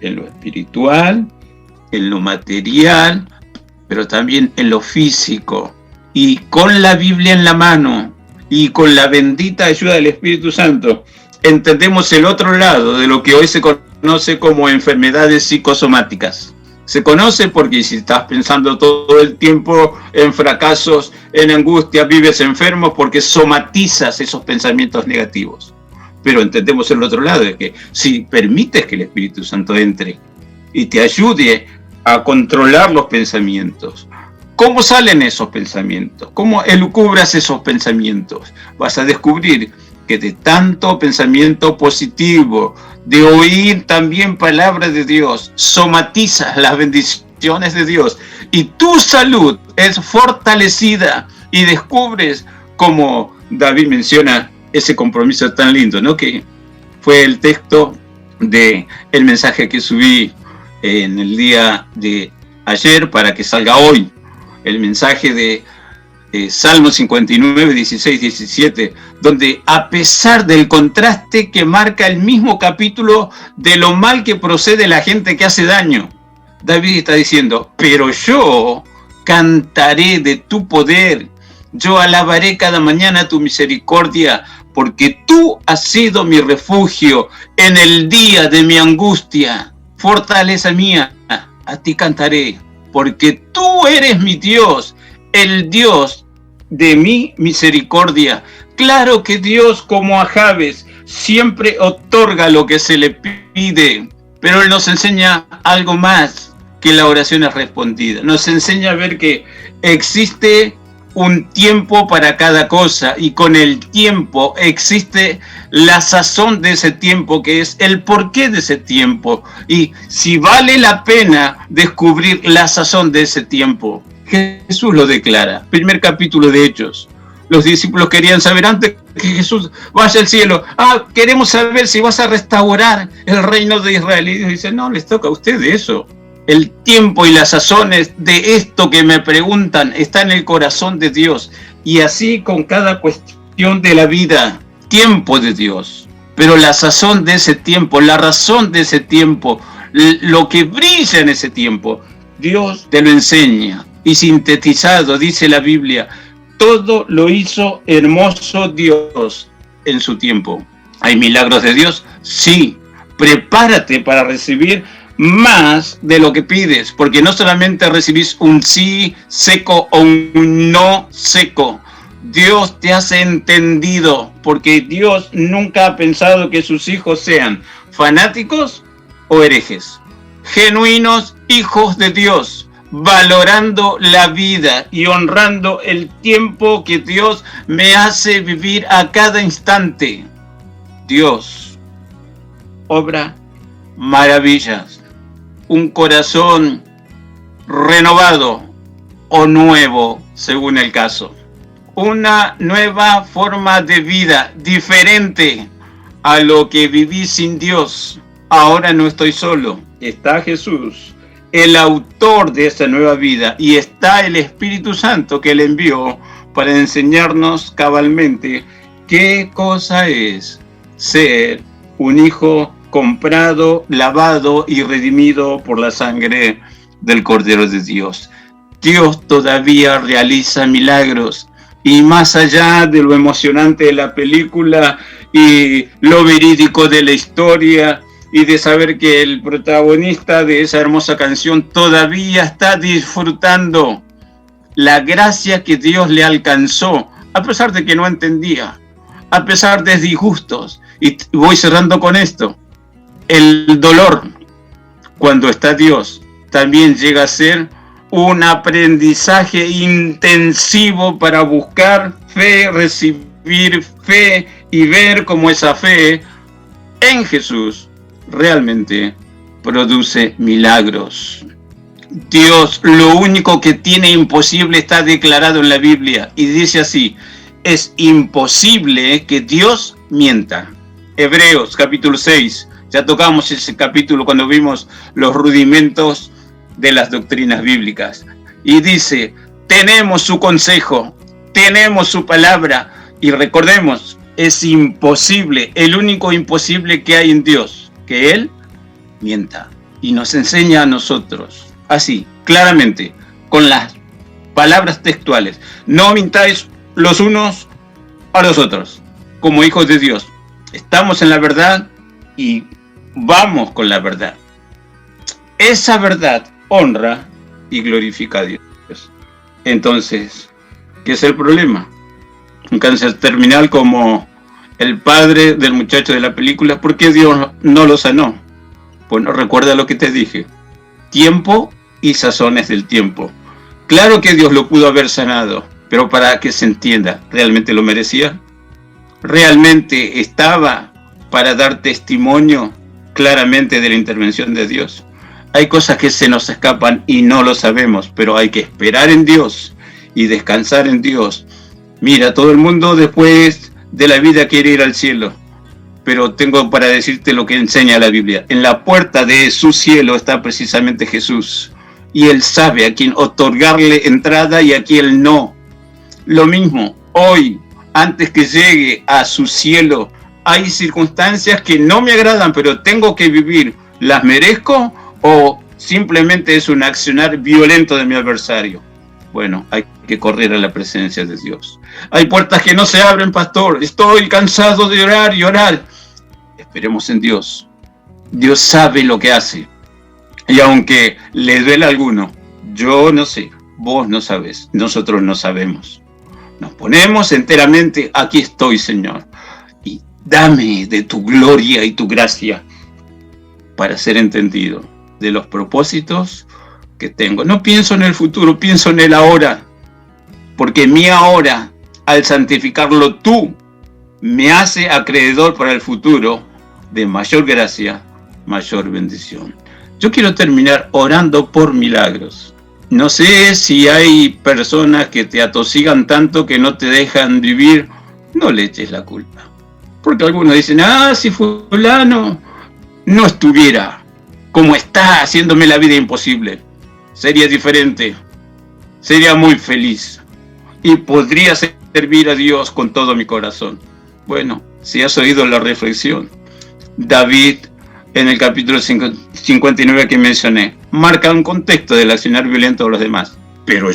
en lo espiritual, en lo material, pero también en lo físico. Y con la Biblia en la mano y con la bendita ayuda del Espíritu Santo, entendemos el otro lado de lo que hoy se conoce como enfermedades psicosomáticas. Se conoce porque si estás pensando todo el tiempo en fracasos, en angustia, vives enfermo porque somatizas esos pensamientos negativos. Pero entendemos el otro lado, de que si permites que el Espíritu Santo entre y te ayude a controlar los pensamientos, ¿cómo salen esos pensamientos? ¿Cómo elucubras esos pensamientos? Vas a descubrir que de tanto pensamiento positivo, de oír también palabras de Dios, somatizas las bendiciones de Dios y tu salud es fortalecida y descubres, como David menciona, ese compromiso tan lindo, ¿no? Que fue el texto de el mensaje que subí en el día de ayer para que salga hoy, el mensaje de Salmo 59, 16, 17, donde a pesar del contraste que marca el mismo capítulo de lo mal que procede la gente que hace daño, David está diciendo, pero yo cantaré de tu poder, yo alabaré cada mañana tu misericordia, porque tú has sido mi refugio en el día de mi angustia. Fortaleza mía, a ti cantaré, porque tú eres mi Dios, el Dios de mi misericordia. Claro que Dios, como a Jabes, siempre otorga lo que se le pide, Pero Él nos enseña algo más que la oración es respondida. Nos enseña a ver que existe un tiempo para cada cosa, y con el tiempo existe la sazón de ese tiempo, que es el porqué de ese tiempo, y si vale la pena descubrir la sazón de ese tiempo. Jesús lo declara, primer capítulo de Hechos. Los discípulos querían saber antes que Jesús vaya al cielo. Queremos saber si vas a restaurar el reino de Israel. Y Dios dice, no, les toca a ustedes eso. El tiempo y las sazones de esto que me preguntan está en el corazón de Dios. Y así con cada cuestión de la vida, tiempo de Dios. Pero la sazón de ese tiempo, la razón de ese tiempo, lo que brilla en ese tiempo, Dios te lo enseña. Y sintetizado, dice la Biblia, todo lo hizo hermoso Dios en su tiempo. ¿Hay milagros de Dios? Sí. Prepárate para recibir más de lo que pides, porque no solamente recibís un sí seco o un no seco. Dios te hace entendido, porque Dios nunca ha pensado que sus hijos sean fanáticos o herejes. Genuinos hijos de Dios, valorando la vida y honrando el tiempo que Dios me hace vivir a cada instante. Dios obra maravillas. Un corazón renovado o nuevo, según el caso. Una nueva forma de vida, diferente a lo que viví sin Dios. Ahora no estoy solo, está Jesús, el autor de esta nueva vida, y está el Espíritu Santo que le envió para enseñarnos cabalmente qué cosa es ser un hijo comprado, lavado y redimido por la sangre del Cordero de Dios. Dios todavía realiza milagros, y más allá de lo emocionante de la película y lo verídico de la historia, y de saber que el protagonista de esa hermosa canción todavía está disfrutando la gracia que Dios le alcanzó, a pesar de que no entendía, a pesar de disgustos. Y voy cerrando con esto. El dolor, cuando está Dios, también llega a ser un aprendizaje intensivo para buscar fe, recibir fe y ver cómo esa fe en Jesús realmente produce milagros. Dios, lo único que tiene imposible está declarado en la Biblia, y dice así: es imposible que Dios mienta. Hebreos capítulo 6, ya tocamos ese capítulo cuando vimos los rudimentos de las doctrinas bíblicas, y dice, tenemos su consejo, tenemos su palabra, y recordemos, es imposible, el único imposible que hay en Dios, que Él mienta. Y nos enseña a nosotros, así, claramente, con las palabras textuales: no mintáis los unos a los otros, como hijos de Dios. Estamos en la verdad y vamos con la verdad. Esa verdad honra y glorifica a Dios. Entonces, ¿qué es el problema? Un cáncer terminal como el padre del muchacho de la película. ¿Por qué Dios no lo sanó? Bueno, recuerda lo que te dije: tiempo y sazones del tiempo. Claro que Dios lo pudo haber sanado, pero para que se entienda, ¿realmente lo merecía? ¿Realmente estaba para dar testimonio claramente de la intervención de Dios? Hay cosas que se nos escapan y no lo sabemos, pero hay que esperar en Dios y descansar en Dios. Mira, todo el mundo después de la vida quiere ir al cielo, pero tengo para decirte lo que enseña la Biblia. En la puerta de su cielo está precisamente Jesús, y Él sabe a quién otorgarle entrada y a quién no. Lo mismo, hoy, antes que llegue a su cielo, hay circunstancias que no me agradan, pero tengo que vivir. ¿Las merezco o simplemente es un accionar violento de mi adversario? Bueno, hay que correr a la presencia de Dios. Hay puertas que no se abren, pastor. Estoy cansado de orar y orar. Esperemos en Dios. Dios sabe lo que hace. Y aunque le duele a alguno, yo no sé, vos no sabes, nosotros no sabemos. Nos ponemos enteramente: aquí estoy, Señor, y dame de tu gloria y tu gracia para ser entendido de los propósitos que tengo. No pienso en el futuro, pienso en el ahora, porque mi ahora, al santificarlo tú, me hace acreedor para el futuro de mayor gracia, mayor bendición. Yo quiero terminar orando por milagros. No sé si hay personas que te atosigan tanto que no te dejan vivir. No le eches la culpa. Porque algunos dicen, si fulano no estuviera como está, haciéndome la vida imposible, sería diferente, sería muy feliz y podría servir a Dios con todo mi corazón. Bueno, si has oído la reflexión, David, en el capítulo 59 que mencioné, marca un contexto del accionar violento de los demás. Pero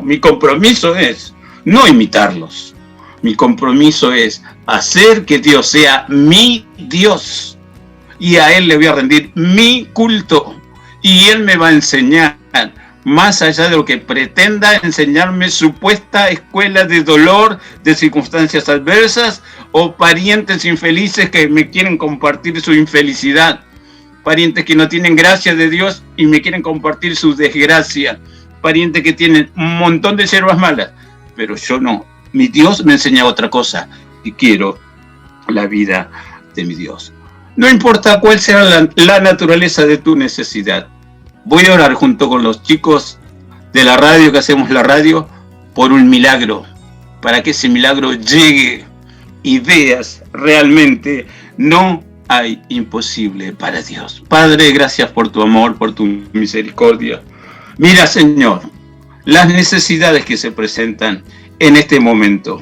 mi compromiso es no imitarlos. Mi compromiso es hacer que Dios sea mi Dios. Y a Él le voy a rendir mi culto. Y Él me va a enseñar, más allá de lo que pretenda enseñarme supuesta escuela de dolor, de circunstancias adversas, o parientes infelices que me quieren compartir su infelicidad, parientes que no tienen gracia de Dios y me quieren compartir su desgracia, parientes que tienen un montón de hierbas malas, pero yo no. Mi Dios me enseña otra cosa y quiero la vida de mi Dios. No importa cuál sea la naturaleza de tu necesidad. Voy a orar junto con los chicos de la radio, que hacemos la radio, por un milagro, para que ese milagro llegue y veas realmente no hay imposible para Dios. Padre, gracias por tu amor, por tu misericordia. Mira, Señor, las necesidades que se presentan en este momento.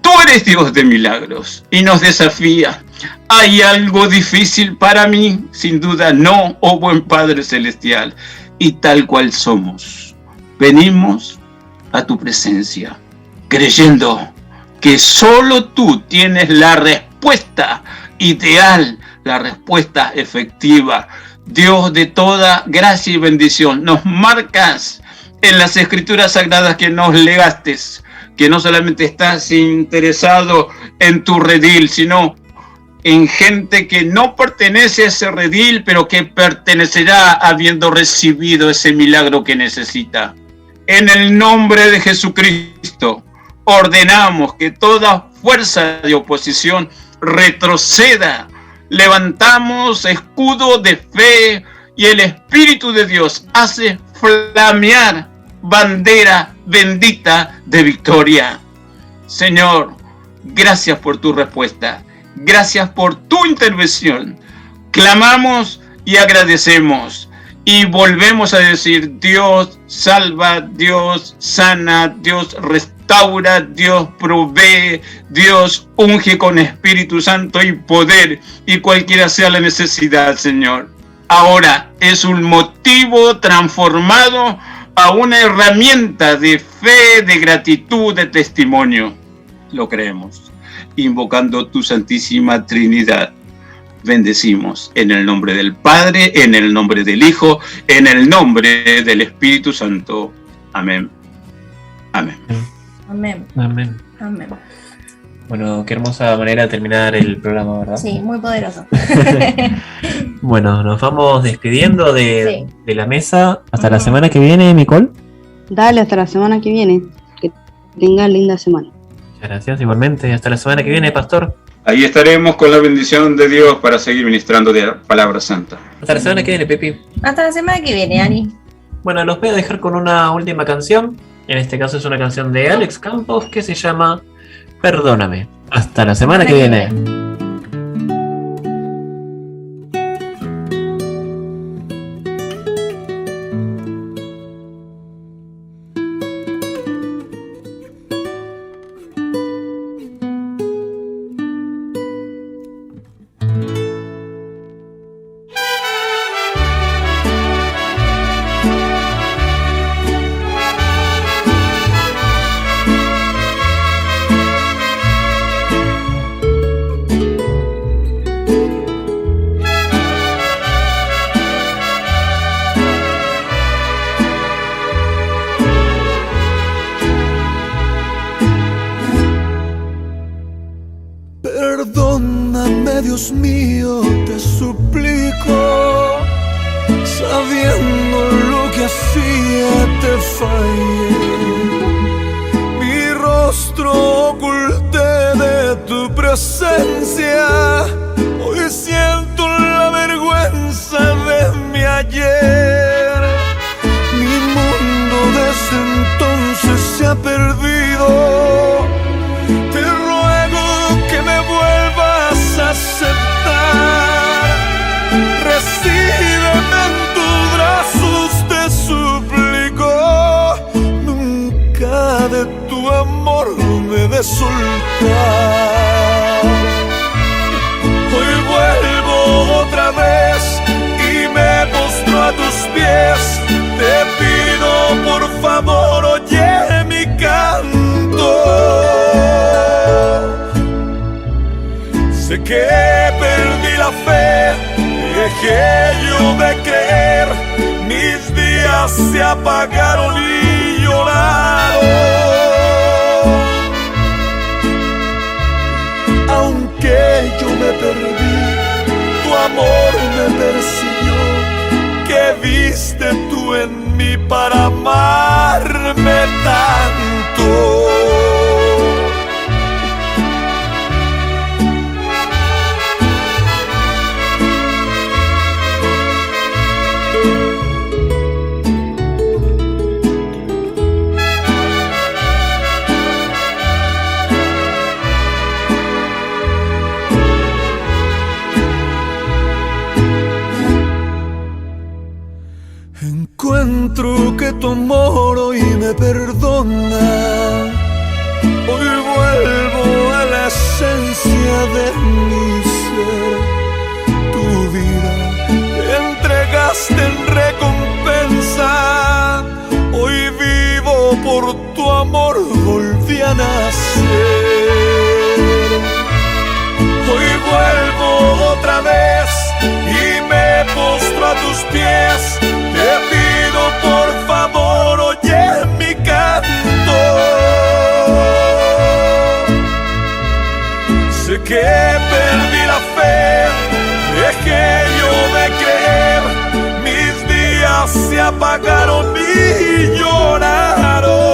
Tú eres Dios de milagros y nos desafía. ¿Hay algo difícil para mí? Sin duda no, oh buen Padre Celestial. Y tal cual somos, venimos a tu presencia, creyendo que solo tú tienes la respuesta ideal, la respuesta efectiva. Dios de toda gracia y bendición, nos marcas en las escrituras sagradas que nos legaste, que no solamente estás interesado en tu redil, sino en gente que no pertenece a ese redil, pero que pertenecerá habiendo recibido ese milagro que necesita. En el nombre de Jesucristo, ordenamos que toda fuerza de oposición retroceda. Levantamos escudo de fe y el Espíritu de Dios hace flamear bandera bendita de victoria. Señor, gracias por tu respuesta. Gracias por tu intervención. Clamamos y agradecemos. Y volvemos a decir, Dios salva, Dios sana, Dios restaura, Dios provee, Dios unge con Espíritu Santo y poder, y cualquiera sea la necesidad, Señor. Ahora es un motivo transformado a una herramienta de fe, de gratitud, de testimonio. Lo creemos. Invocando tu Santísima Trinidad, bendecimos en el nombre del Padre, en el nombre del Hijo, en el nombre del Espíritu Santo. Amén. Amén. Amén. Amén. Amén. Bueno, qué hermosa manera de terminar el programa, ¿verdad? Sí, muy poderoso. Bueno, nos vamos despidiendo de la mesa. Hasta la Ujú. semana que viene, Nicole. Dale, hasta la semana que viene. Que tengan linda semana. Muchas gracias, igualmente. Hasta la semana que viene, Pastor. Ahí estaremos con la bendición de Dios para seguir ministrando de la palabra santa. Hasta la semana que viene, Pepi. Hasta la semana que viene, Ani. Bueno, los voy a dejar con una última canción. En este caso es una canción de Alex Campos que se llama Perdóname. Hasta la semana que viene. sabiendo lo que hacía te fallé. Mi rostro oculté de tu presencia. Hoy siento la vergüenza de mi ayer. Mi mundo desde entonces se ha perdido. Te ruego que me vuelvas a aceptar. Recíbeme en tus brazos, te suplico. Nunca de tu amor me de soltar. Hoy vuelvo otra vez y me postro a tus pies. Te pido por favor, oye mi canto. Sé que perdí la fe, dejé yo de creer. Mis días se apagaron y lloraron. Aunque yo me perdí, tu amor me persiguió. ¿Qué viste tú en mí para amarme tanto? Encuentro que tu amor hoy me perdona. Hoy vuelvo a la esencia de mi ser. Tu vida entregaste en recompensa. Hoy vivo por tu amor, volví a nacer. Hoy vuelvo otra vez y me postro a tus pies. Te pido por favor, oye mi canto. Sé que perdí la fe, dejé yo de creer. Mis días se apagaron y lloraron.